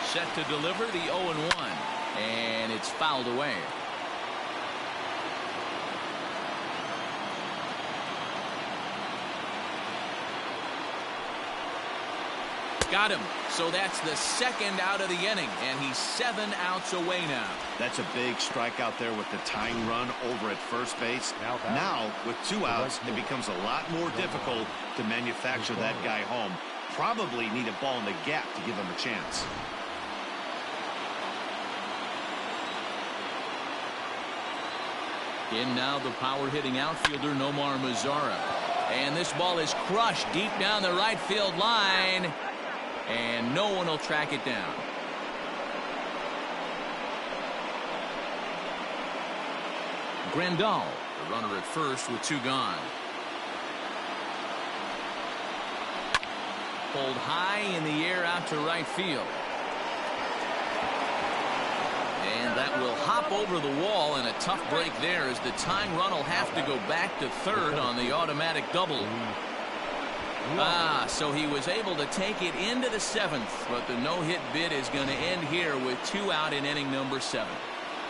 Set to deliver the 0-1. And it's fouled away. Got him. So that's the second out of the inning, and he's 7 outs away now. That's a big strikeout there with the tying run over at first base. Now with 2 outs, it becomes a lot more difficult to manufacture that guy home. Probably need a ball in the gap to give him a chance. In now the power-hitting outfielder Nomar Mazara. And this ball is crushed deep down the right field line. And no one will track it down. Grandal, the runner at first with 2 gone. Pulled high in the air out to right field. And that will hop over the wall, and a tough break there as the tying run will have to go back to third on the automatic double. So he was able to take it into the 7th, but the no-hit bid is going to end here with 2 out in inning number 7.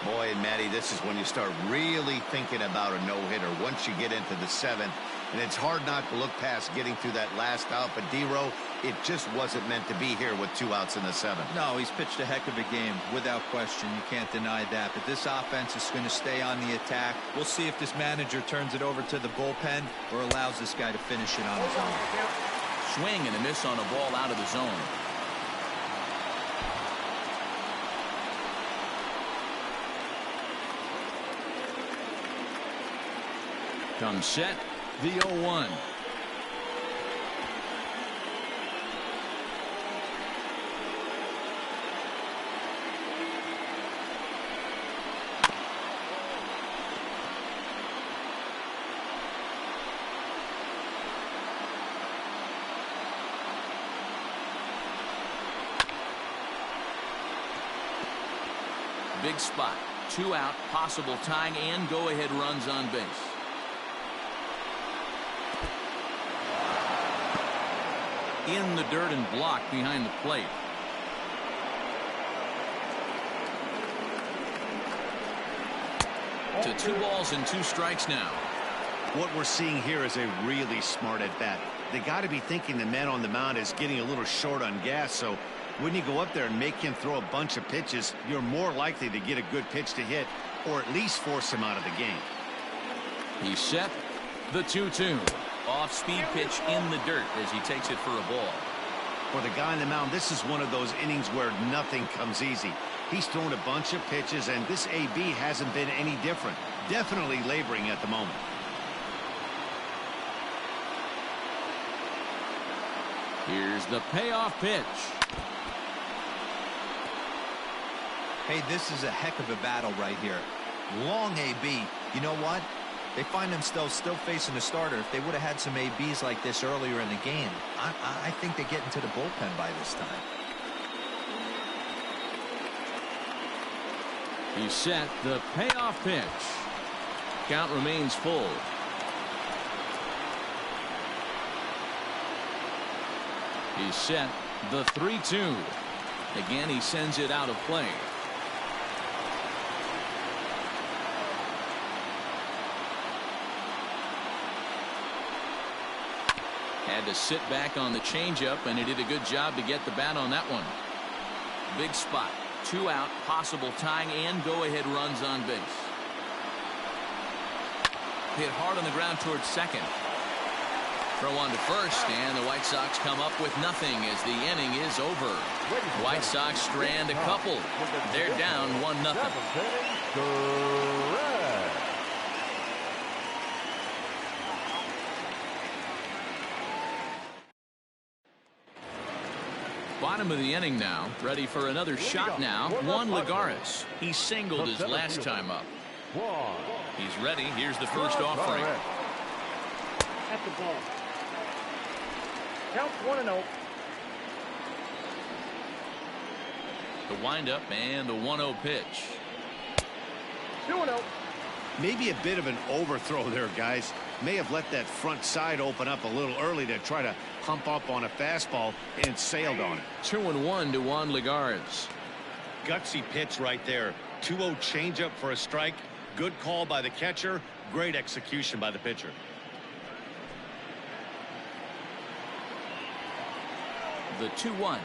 Boy, and Matty, this is when you start really thinking about a no-hitter once you get into the 7th. And it's hard not to look past getting through that last out, but D-Row, it just wasn't meant to be here with 2 outs in the 7th. No, he's pitched a heck of a game, without question. You can't deny that. But this offense is going to stay on the attack. We'll see if this manager turns it over to the bullpen or allows this guy to finish it on his own. Swing and a miss on a ball out of the zone. Comes set, the 0-1. Big spot. 2 out, possible tying and go-ahead runs on base. In the dirt and blocked behind the plate. To 2 balls and 2 strikes now. What we're seeing here is a really smart at-bat. They got to be thinking the man on the mound is getting a little short on gas, so when you go up there and make him throw a bunch of pitches, you're more likely to get a good pitch to hit or at least force him out of the game. He's set, the 2-2. Off-speed pitch in the dirt as he takes it for a ball. For the guy on the mound, this is one of those innings where nothing comes easy. He's thrown a bunch of pitches, and this AB hasn't been any different. Definitely laboring at the moment. Here's the payoff pitch. Hey, this is a heck of a battle right here. Long AB. You know what? They find themselves still facing the starter. If they would have had some ABs like this earlier in the game, I think they get into the bullpen by this time. He's set the payoff pitch. Count remains full. He's set the 3-2. Again, he sends it out of play. Had to sit back on the changeup, and he did a good job to get the bat on that one. Big spot. 2 out, possible tying and go-ahead runs on base. Hit hard on the ground towards second. Throw on to first, and the White Sox come up with nothing as the inning is over. White Sox strand a couple. They're down 1-0. Bottom of the inning now. Ready for another shot now. Juan Lagares. He singled his last time up. He's ready. Here's the first offering. At the ball. Count 1-0. The windup and the 1-0 pitch. 2-0. Maybe a bit of an overthrow there, guys. May have let that front side open up a little early to try to hump up on a fastball and sailed on it. 2-1 to Juan Lagares. Gutsy pitch right there. 2-0 changeup for a strike. Good call by the catcher. Great execution by the pitcher. The 2-1.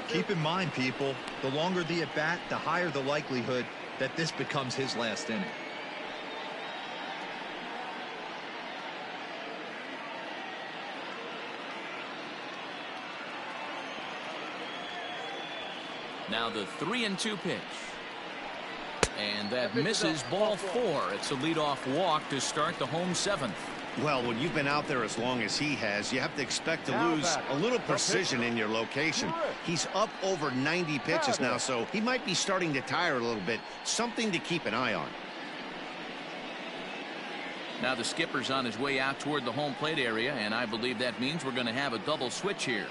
Keep in mind, people, the longer the at-bat, the higher the likelihood that this becomes his last inning. Now the 3-2 pitch. And that misses ball 4. It's a leadoff walk to start the home 7th. Well, when you've been out there as long as he has, you have to expect to lose a little precision in your location. He's up over 90 pitches now, so he might be starting to tire a little bit. Something to keep an eye on. Now the skipper's on his way out toward the home plate area, and I believe that means we're going to have a double switch here.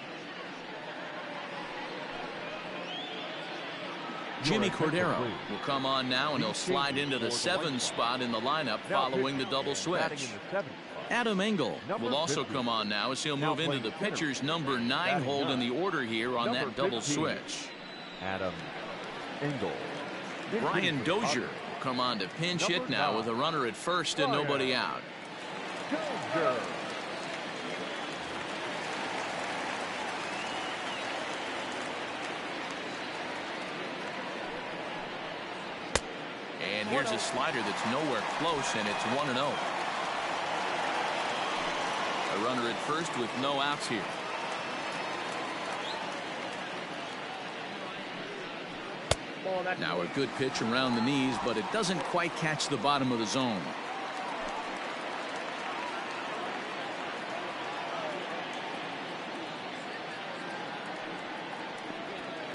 Jimmy Cordero will come on now, and he'll slide into the 7 spot in the lineup following the double switch. Adam Engel will also come on now as he'll move into the pitcher's number 9 hold in the order here on that double switch. Adam Engel. Brian Dozier will come on to pinch hit now with a runner at first and nobody out. And here's a slider that's nowhere close, and it's 1-0. A runner at first with no outs here. Now a good pitch around the knees, but it doesn't quite catch the bottom of the zone.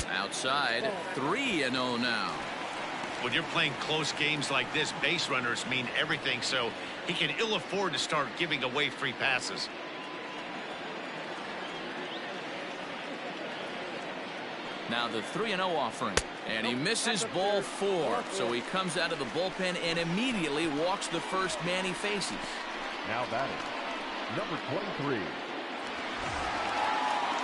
Outside, 3-0 now. When you're playing close games like this, base runners mean everything, so he can ill afford to start giving away free passes. Now the 3-0 offering, and he misses ball 4, so he comes out of the bullpen and immediately walks the first man he faces. Now batting, number 23.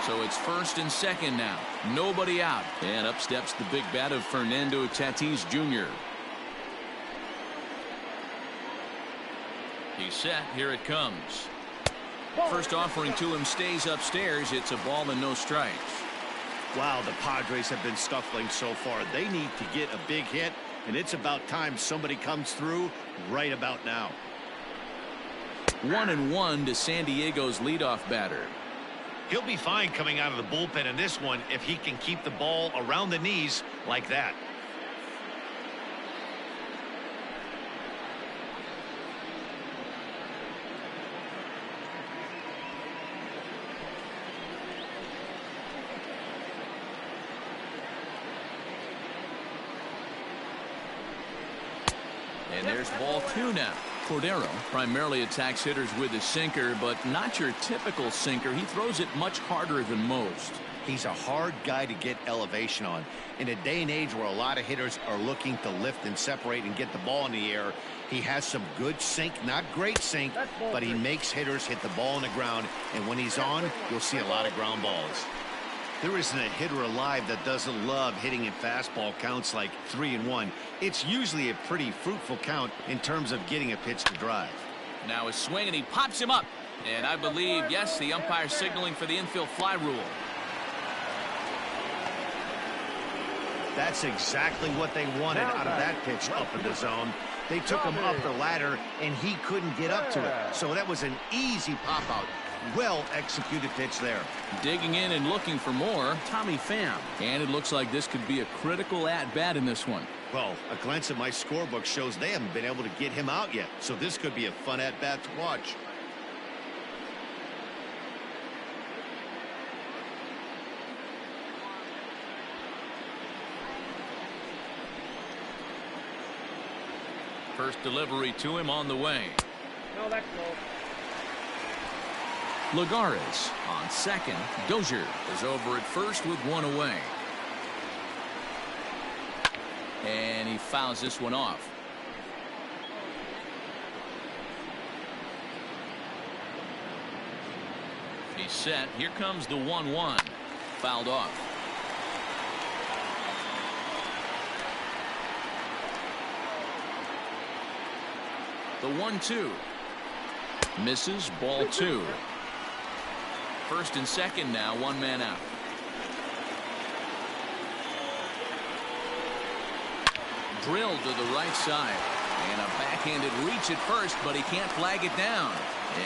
So it's first and second now. Nobody out. And up steps the big bat of Fernando Tatis Jr. He's set. Here it comes. First offering to him stays upstairs. It's a ball and no strikes. Wow, the Padres have been scuffling so far. They need to get a big hit, and it's about time somebody comes through right about now. 1-1 to San Diego's leadoff batter. He'll be fine coming out of the bullpen in this one if he can keep the ball around the knees like that. And there's ball 2 now. Cordero primarily attacks hitters with his sinker, but not your typical sinker. He throws it much harder than most. He's a hard guy to get elevation on. In a day and age where a lot of hitters are looking to lift and separate and get the ball in the air, he has some good sink, not great sink, but he makes hitters hit the ball on the ground, and when he's on, you'll see a lot of ground balls. There isn't a hitter alive that doesn't love hitting in fastball counts like 3-1. It's usually a pretty fruitful count in terms of getting a pitch to drive. Now his swing, and he pops him up. And I believe, yes, the umpire signaling for the infield fly rule. That's exactly what they wanted out of that pitch up in the zone. They took him up the ladder, and he couldn't get up to it. So that was an easy pop-out. Well-executed pitch there. Digging in and looking for more, Tommy Pham. And it looks like this could be a critical at-bat in this one. Well, a glance at my scorebook shows they haven't been able to get him out yet. So this could be a fun at-bat to watch. First delivery to him on the way. No, that's low. Lagares on second. Dozier is over at first with 1 away. And he fouls this one off. He's set. Here comes the 1-1. Fouled off. The 1-2. Misses, ball 2. First and second now, 1 man out. Drilled to the right side. And a backhanded reach at first, but he can't flag it down.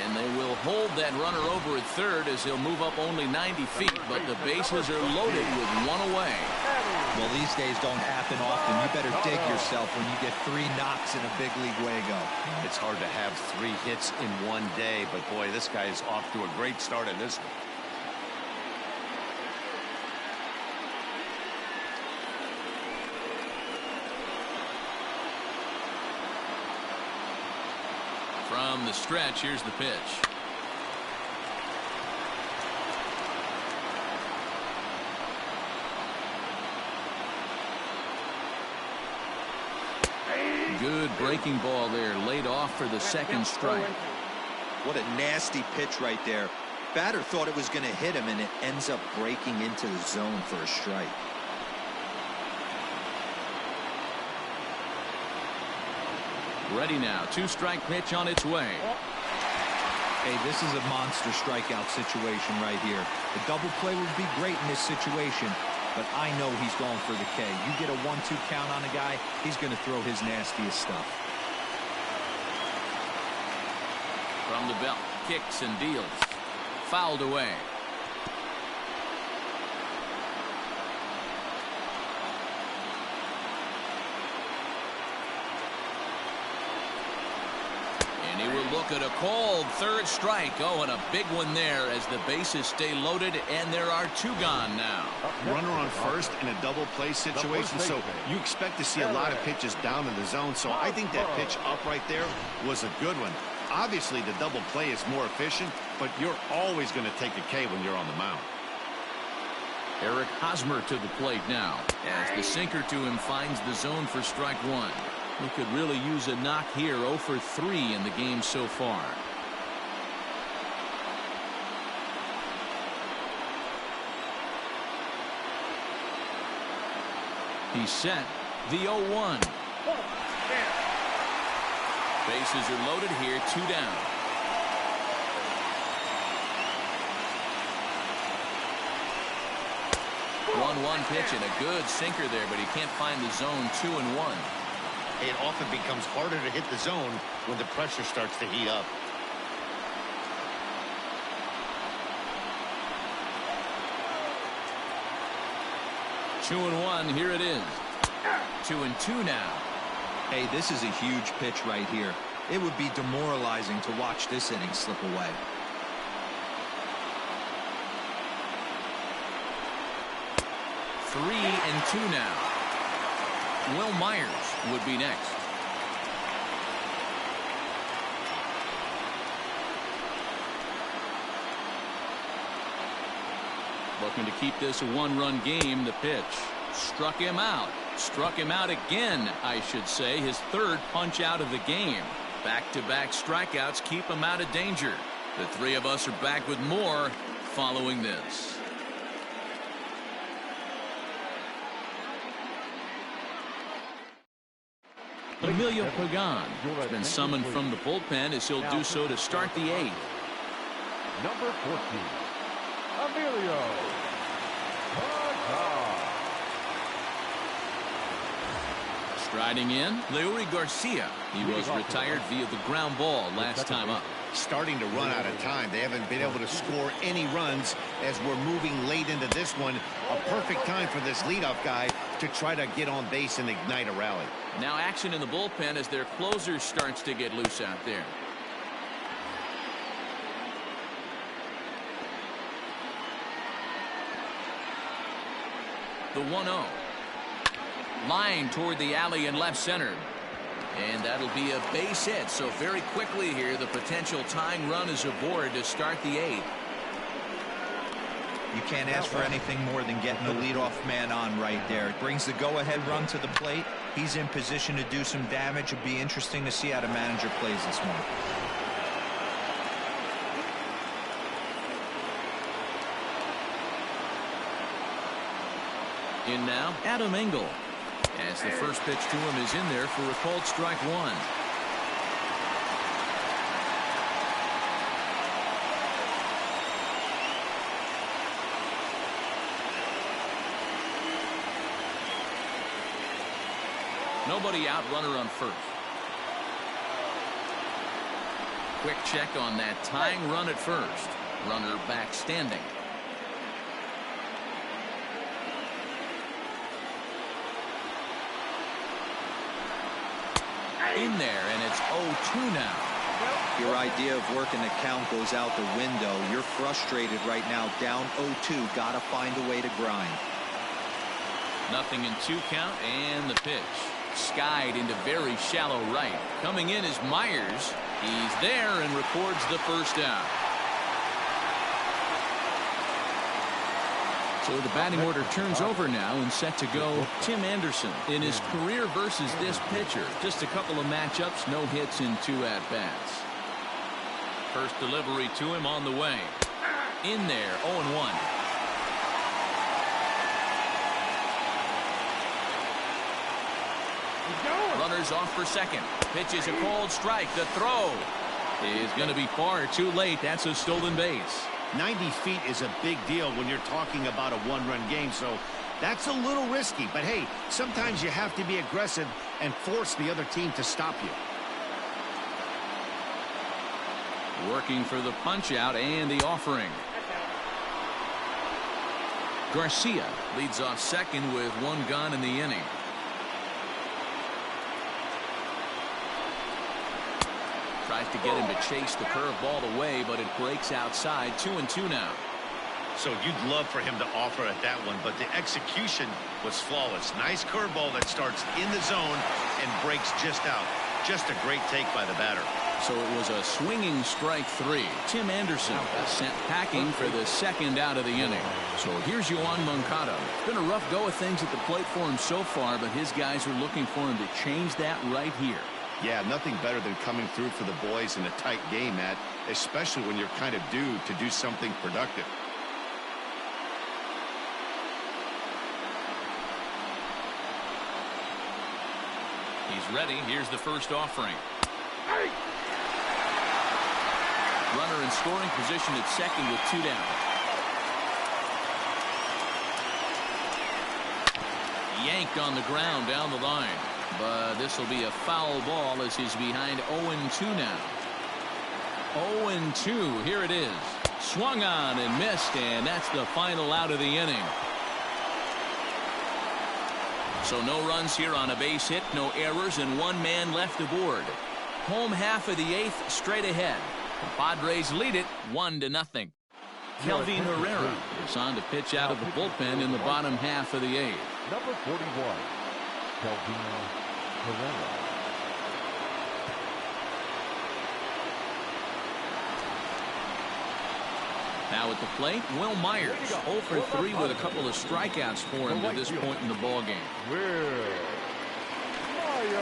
And they will hold that runner over at third as he'll move up only 90 feet, but the bases are loaded with 1 away. Well, these days don't happen often. You better dig yourself when you get 3 knocks in a big league Wago. It's hard to have 3 hits in one day, but boy, this guy is off to a great start in this one. From the stretch, here's the pitch. Good breaking ball there, laid off for the second strike. What a nasty pitch right there. Batter thought it was going to hit him, and it ends up breaking into the zone for a strike. Ready now. 2-strike pitch on its way. Hey, this is a monster strikeout situation right here. A double play would be great in this situation, but I know he's going for the K. You get a 1-2 count on a guy, he's going to throw his nastiest stuff. From the belt, kicks and deals. Fouled away. And he will look at a called third strike. Oh, and a big one there as the bases stay loaded, and there are 2 gone now. Runner on first in a double play situation, so you expect to see a lot of pitches down in the zone. So I think that pitch up right there was a good one. Obviously, the double play is more efficient, but you're always going to take a K when you're on the mound. Eric Hosmer to the plate now as the sinker to him finds the zone for strike 1. He could really use a knock here. 0 for 3 in the game so far. He's set. The 0-1. Bases are loaded here. 2 down. One pitch and a good sinker there, but he can't find the zone. 2-1. It often becomes harder to hit the zone when the pressure starts to heat up. Two and 1. Here it is. 2-2 now. Hey, this is a huge pitch right here. It would be demoralizing to watch this inning slip away. Three and 2 now. Will Myers would be next. Looking to keep this a one-run game. The pitch. Struck him out. Struck him out again, I should say. His third punch out of the game. Back-to-back strikeouts keep him out of danger. The three of us are back with more following this. Emilio Pagan has been summoned from the bullpen as he'll do so to start the eighth. Number 14, Emilio Pagan. Striding in, Leury Garcia. He was retired via the ground ball last time up. Starting to run out of time. They haven't been able to score any runs as we're moving late into this one. A perfect time for this leadoff guy to try to get on base and ignite a rally. Now action in the bullpen as their closer starts to get loose out there. The 1-0. Line toward the alley in left center. And that'll be a base hit. So very quickly here, the potential tying run is aboard to start the eighth. You can't ask for anything more than getting the leadoff man on right there. It brings the go-ahead run to the plate. He's in position to do some damage. It'll be interesting to see how the manager plays this one. In now, Adam Engel. As the first pitch to him is in there for a called strike one. Nobody out, runner on first. Quick check on that tying run at first. Runner back standing. In there, and it's 0-2 now. Your idea of working the count goes out the window. You're frustrated right now, down 0-2. Gotta find a way to grind. Nothing in 2 count, and the pitch. Skied into very shallow right. Coming in is Myers. He's there and records the first out. So the batting order turns over now and set to go Tim Anderson. In his career versus this pitcher, just a couple of matchups, no hits in 2 at-bats. First delivery to him on the way. In there, 0-1. Runners off for second. Pitch is a called strike. The throw is going to be far too late. That's a stolen base. 90 feet is a big deal when you're talking about a one-run game, so that's a little risky. But hey, sometimes you have to be aggressive and force the other team to stop you. Working for the punch out and the offering. Garcia leads off second with 1 gone in the inning. Tries to get him to chase the curveball away, but it breaks outside. 2-2 now. So you'd love for him to offer at that one, but the execution was flawless. Nice curveball that starts in the zone and breaks just out. Just a great take by the batter. So it was a swinging strike 3. Tim Anderson sent packing for the second out of the inning. So here's Yoan Moncada. It's been a rough go of things at the plate for him so far, but his guys are looking for him to change that right here. Yeah, nothing better than coming through for the boys in a tight game, Matt, especially when you're kind of due to do something productive. He's ready. Here's the first offering. Runner in scoring position at second with 2 down. Yanked on the ground down the line. But this will be a foul ball as he's behind 0-2 now. 0-2. Here it is. Swung on and missed, and that's the final out of the inning. So no runs here on a base hit, no errors, and 1 man left aboard. Home half of the 8th straight ahead. The Padres lead it 1-0. Kelvin Herrera is on to pitch out of the bullpen in the bottom half of the 8th. Number 41, Kelvin Herrera. Now at the plate, Will Myers. 0 for 3 with a couple of strikeouts for him to this point in the ballgame. Will Myers.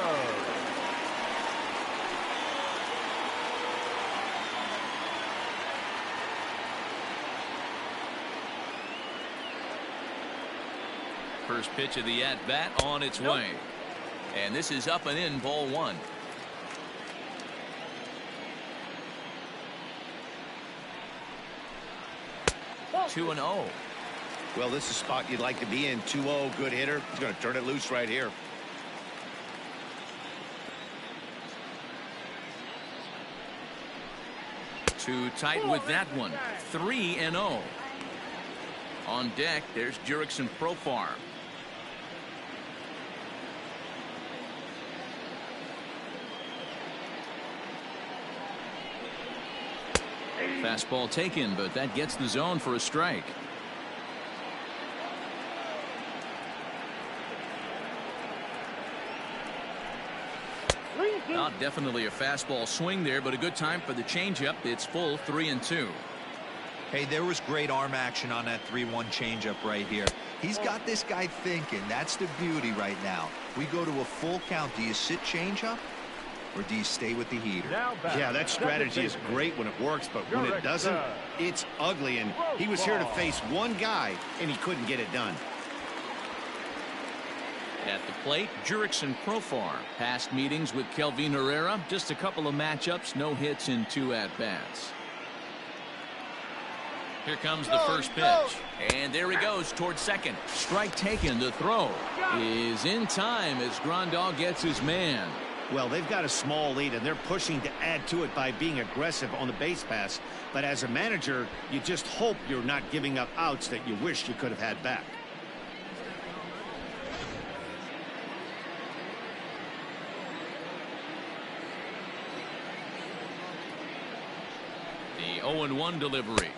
First pitch of the at-bat on its way. And this is up and in, ball 1. Two and 0. Well, this is a spot you'd like to be in. 2-0, good hitter. He's going to turn it loose right here. Too tight with that one. 3 and 0. On deck, there's Jurickson Profar. Fastball taken, but that gets the zone for a strike. Not definitely a fastball swing there, but a good time for the changeup. It's full 3 and 2. Hey, there was great arm action on that 3-1 changeup right here. He's got this guy thinking. That's the beauty right now. We go to a full count. Do you sit changeup or do you stay with the heater? Yeah, that strategy is great when it works, but when it doesn't, it's ugly. And he was here to face one guy, and he couldn't get it done. At the plate, Jurickson Profar. Past meetings with Kelvin Herrera, just a couple of matchups, no hits in 2 at-bats. Here comes the first pitch. And there he goes towards second. Strike taken. The throw is in time as Grandal gets his man. Well, they've got a small lead, and they're pushing to add to it by being aggressive on the base pass. But as a manager, you just hope you're not giving up outs that you wish you could have had back. The 0-1 delivery.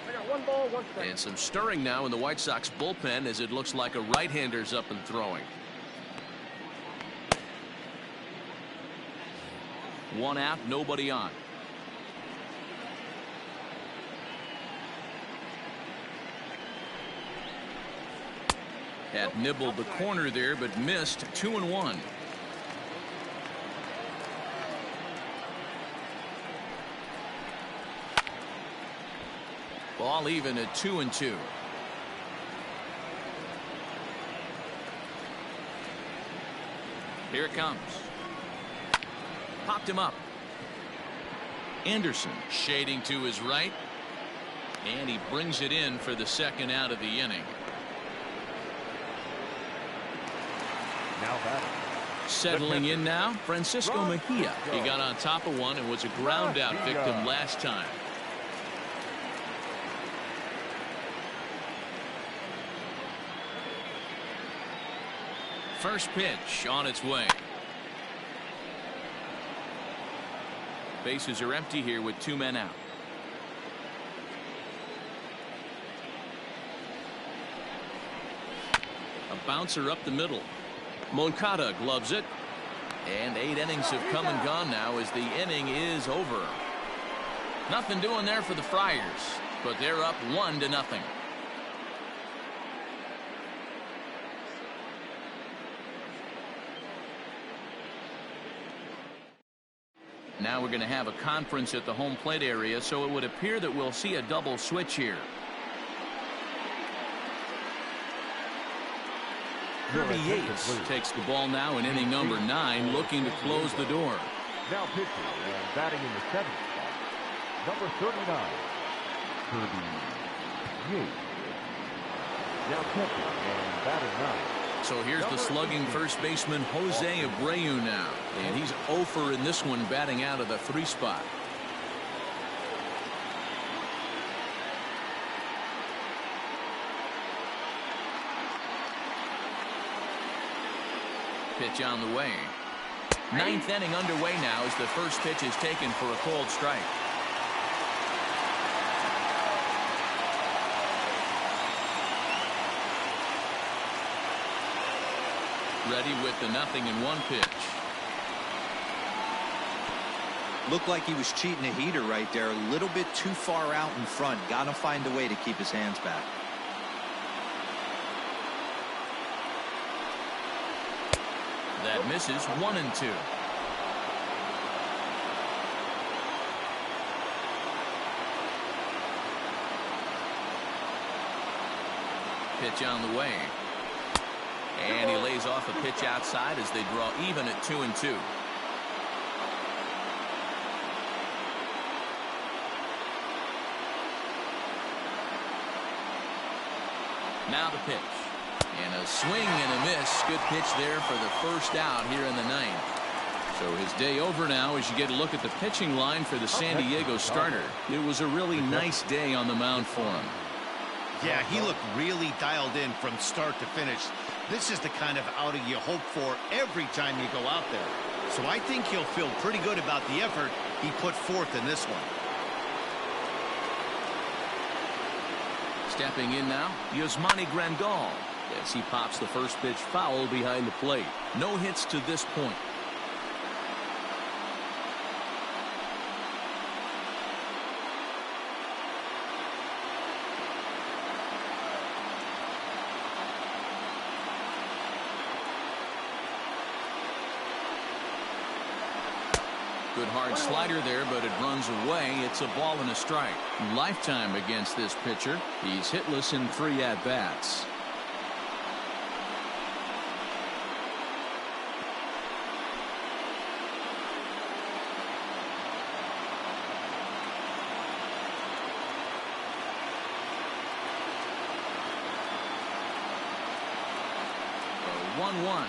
I got 1 ball, 1 strike. And some stirring now in the White Sox bullpen as it looks like a right-hander's up and throwing. 1 out, nobody on. Had nibbled the corner there, but missed. 2-1. Ball even at 2-2. Here it comes. Popped him up. Anderson shading to his right. And he brings it in for the second out of the inning. Now batting. Settling in now, Francisco Mejia. He got on top of one and was a ground out victim last time. First pitch on its way. Bases are empty here with 2 men out. A bouncer up the middle. Moncada gloves it. And 8 innings have come and gone now as the inning is over. Nothing doing there for the Friars, but they're up 1-0. Now we're going to have a conference at the home plate area, so it would appear that we'll see a double switch here. Kirby Yates takes the ball now in inning number 9, looking to close the door. Now pitching and batting in the 7th spot, number 39, Kirby Yates. Now catching and batting 9. So here's the slugging first baseman Jose Abreu now, and he's 0 for in this one, batting out of the 3 spot. Pitch on the way. 9th inning underway now as the first pitch is taken for a called strike. Ready with the 0-1 pitch. Looked like he was cheating a heater right there. A little bit too far out in front. Got to find a way to keep his hands back. That misses 1-2. Pitch on the way. And he lays off a pitch outside as they draw even at 2-2. Now the pitch. And a swing and a miss. Good pitch there for the first out here in the ninth. So his day over now as you get a look at the pitching line for the San Diego starter. It was a really nice day on the mound for him. Yeah, he looked really dialed in from start to finish. This is the kind of outing you hope for every time you go out there. So I think he'll feel pretty good about the effort he put forth in this one. Stepping in now, Yasmani Grandal, as he pops the first pitch foul behind the plate. No hits to this point. Good hard slider there, but it runs away. It's a ball and a strike. Lifetime against this pitcher. He's hitless in 3 at-bats. A 1-1.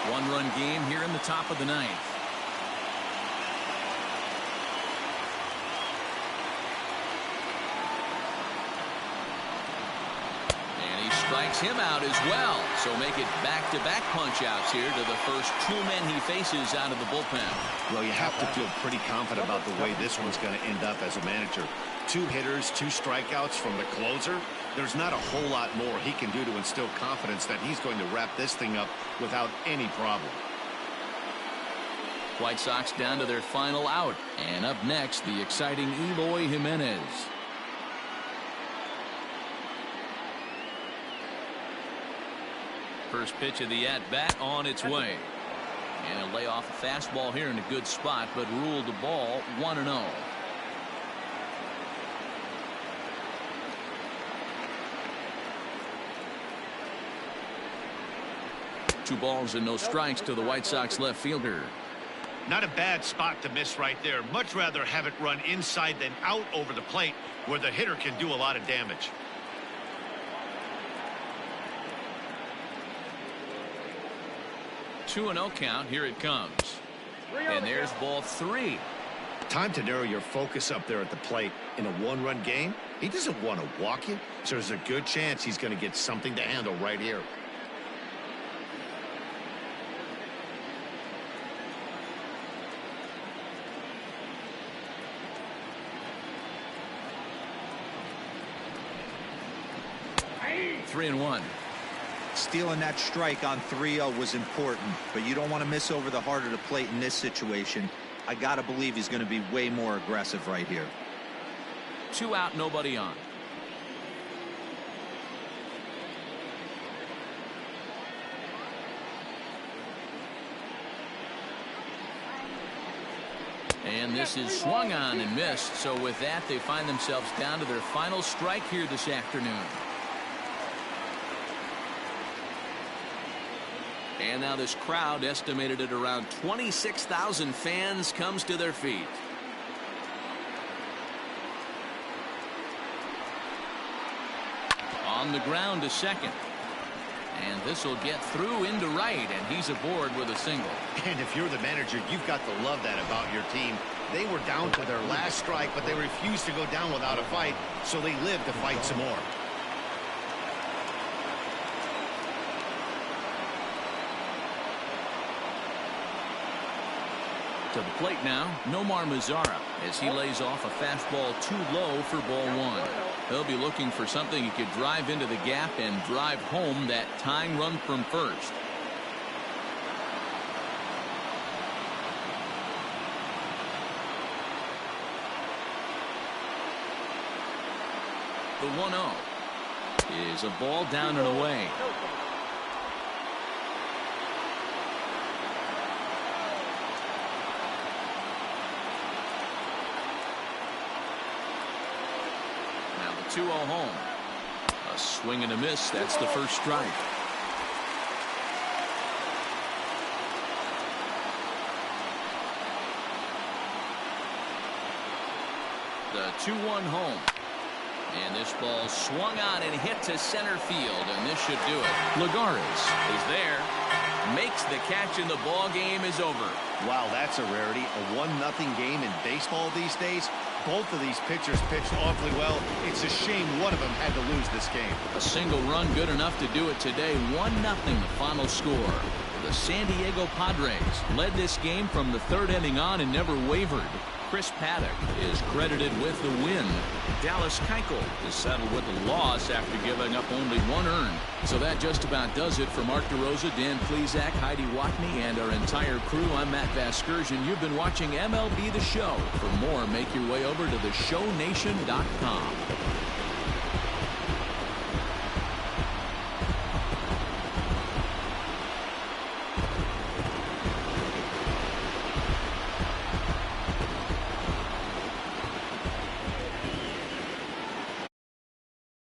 One-run game here in the top of the ninth. And he strikes him out as well. So make it back-to-back punch-outs here to the first 2 men he faces out of the bullpen. Well, you have to feel pretty confident about the way this one's going to end up as a manager. 2 hitters, 2 strikeouts from the closer. There's not a whole lot more he can do to instill confidence that he's going to wrap this thing up without any problem. White Sox down to their final out. And up next, the exciting Eloy Jimenez. First pitch of the at-bat on its way. And a lay off a fastball here in a good spot, but ruled the ball 1-0. 2 balls and no strikes to the White Sox left fielder. Not a bad spot to miss right there. Much rather have it run inside than out over the plate where the hitter can do a lot of damage. Two 2-0 count. Here it comes. And there's ball 3. Time to narrow your focus up there at the plate. In a 1-run game, he doesn't want to walk you, so there's a good chance he's going to get something to handle right here. Three and 1. Stealing that strike on 3-0 was important, but you don't want to miss over the heart of the plate in this situation. I got to believe he's going to be way more aggressive right here. 2 out, nobody on. And this is swung on and missed. So with that, they find themselves down to their final strike here this afternoon. And now this crowd, estimated at around 26,000 fans, comes to their feet. On the ground to second. And this will get through into right, and he's aboard with a single. And if you're the manager, you've got to love that about your team. They were down to their last strike, but they refused to go down without a fight, so they lived to fight some more. To the plate now, Nomar Mazara, as he lays off a fastball too low for ball 1. He'll be looking for something he could drive into the gap and drive home that tying run from first. The 1-0 is a ball down and away. Now the 2-0 home. A swing and a miss. That's the first strike. The 2-1 home. And this ball swung on and hit to center field, and this should do it. Lagares is there, makes the catch, and the ball game is over. Wow, that's a rarity. A 1-0 game in baseball these days. Both of these pitchers pitched awfully well. It's a shame one of them had to lose this game. A single run good enough to do it today. 1-0 the final score. The San Diego Padres led this game from the third inning on and never wavered. Chris Paddock is credited with the win. Dallas Keuchel is settled with a loss after giving up only 1 earned. So that just about does it for Mark DeRosa, Dan Plesac, Heidi Watney, and our entire crew. I'm Matt Vasgersian. You've been watching MLB The Show. For more, make your way over to theshownation.com.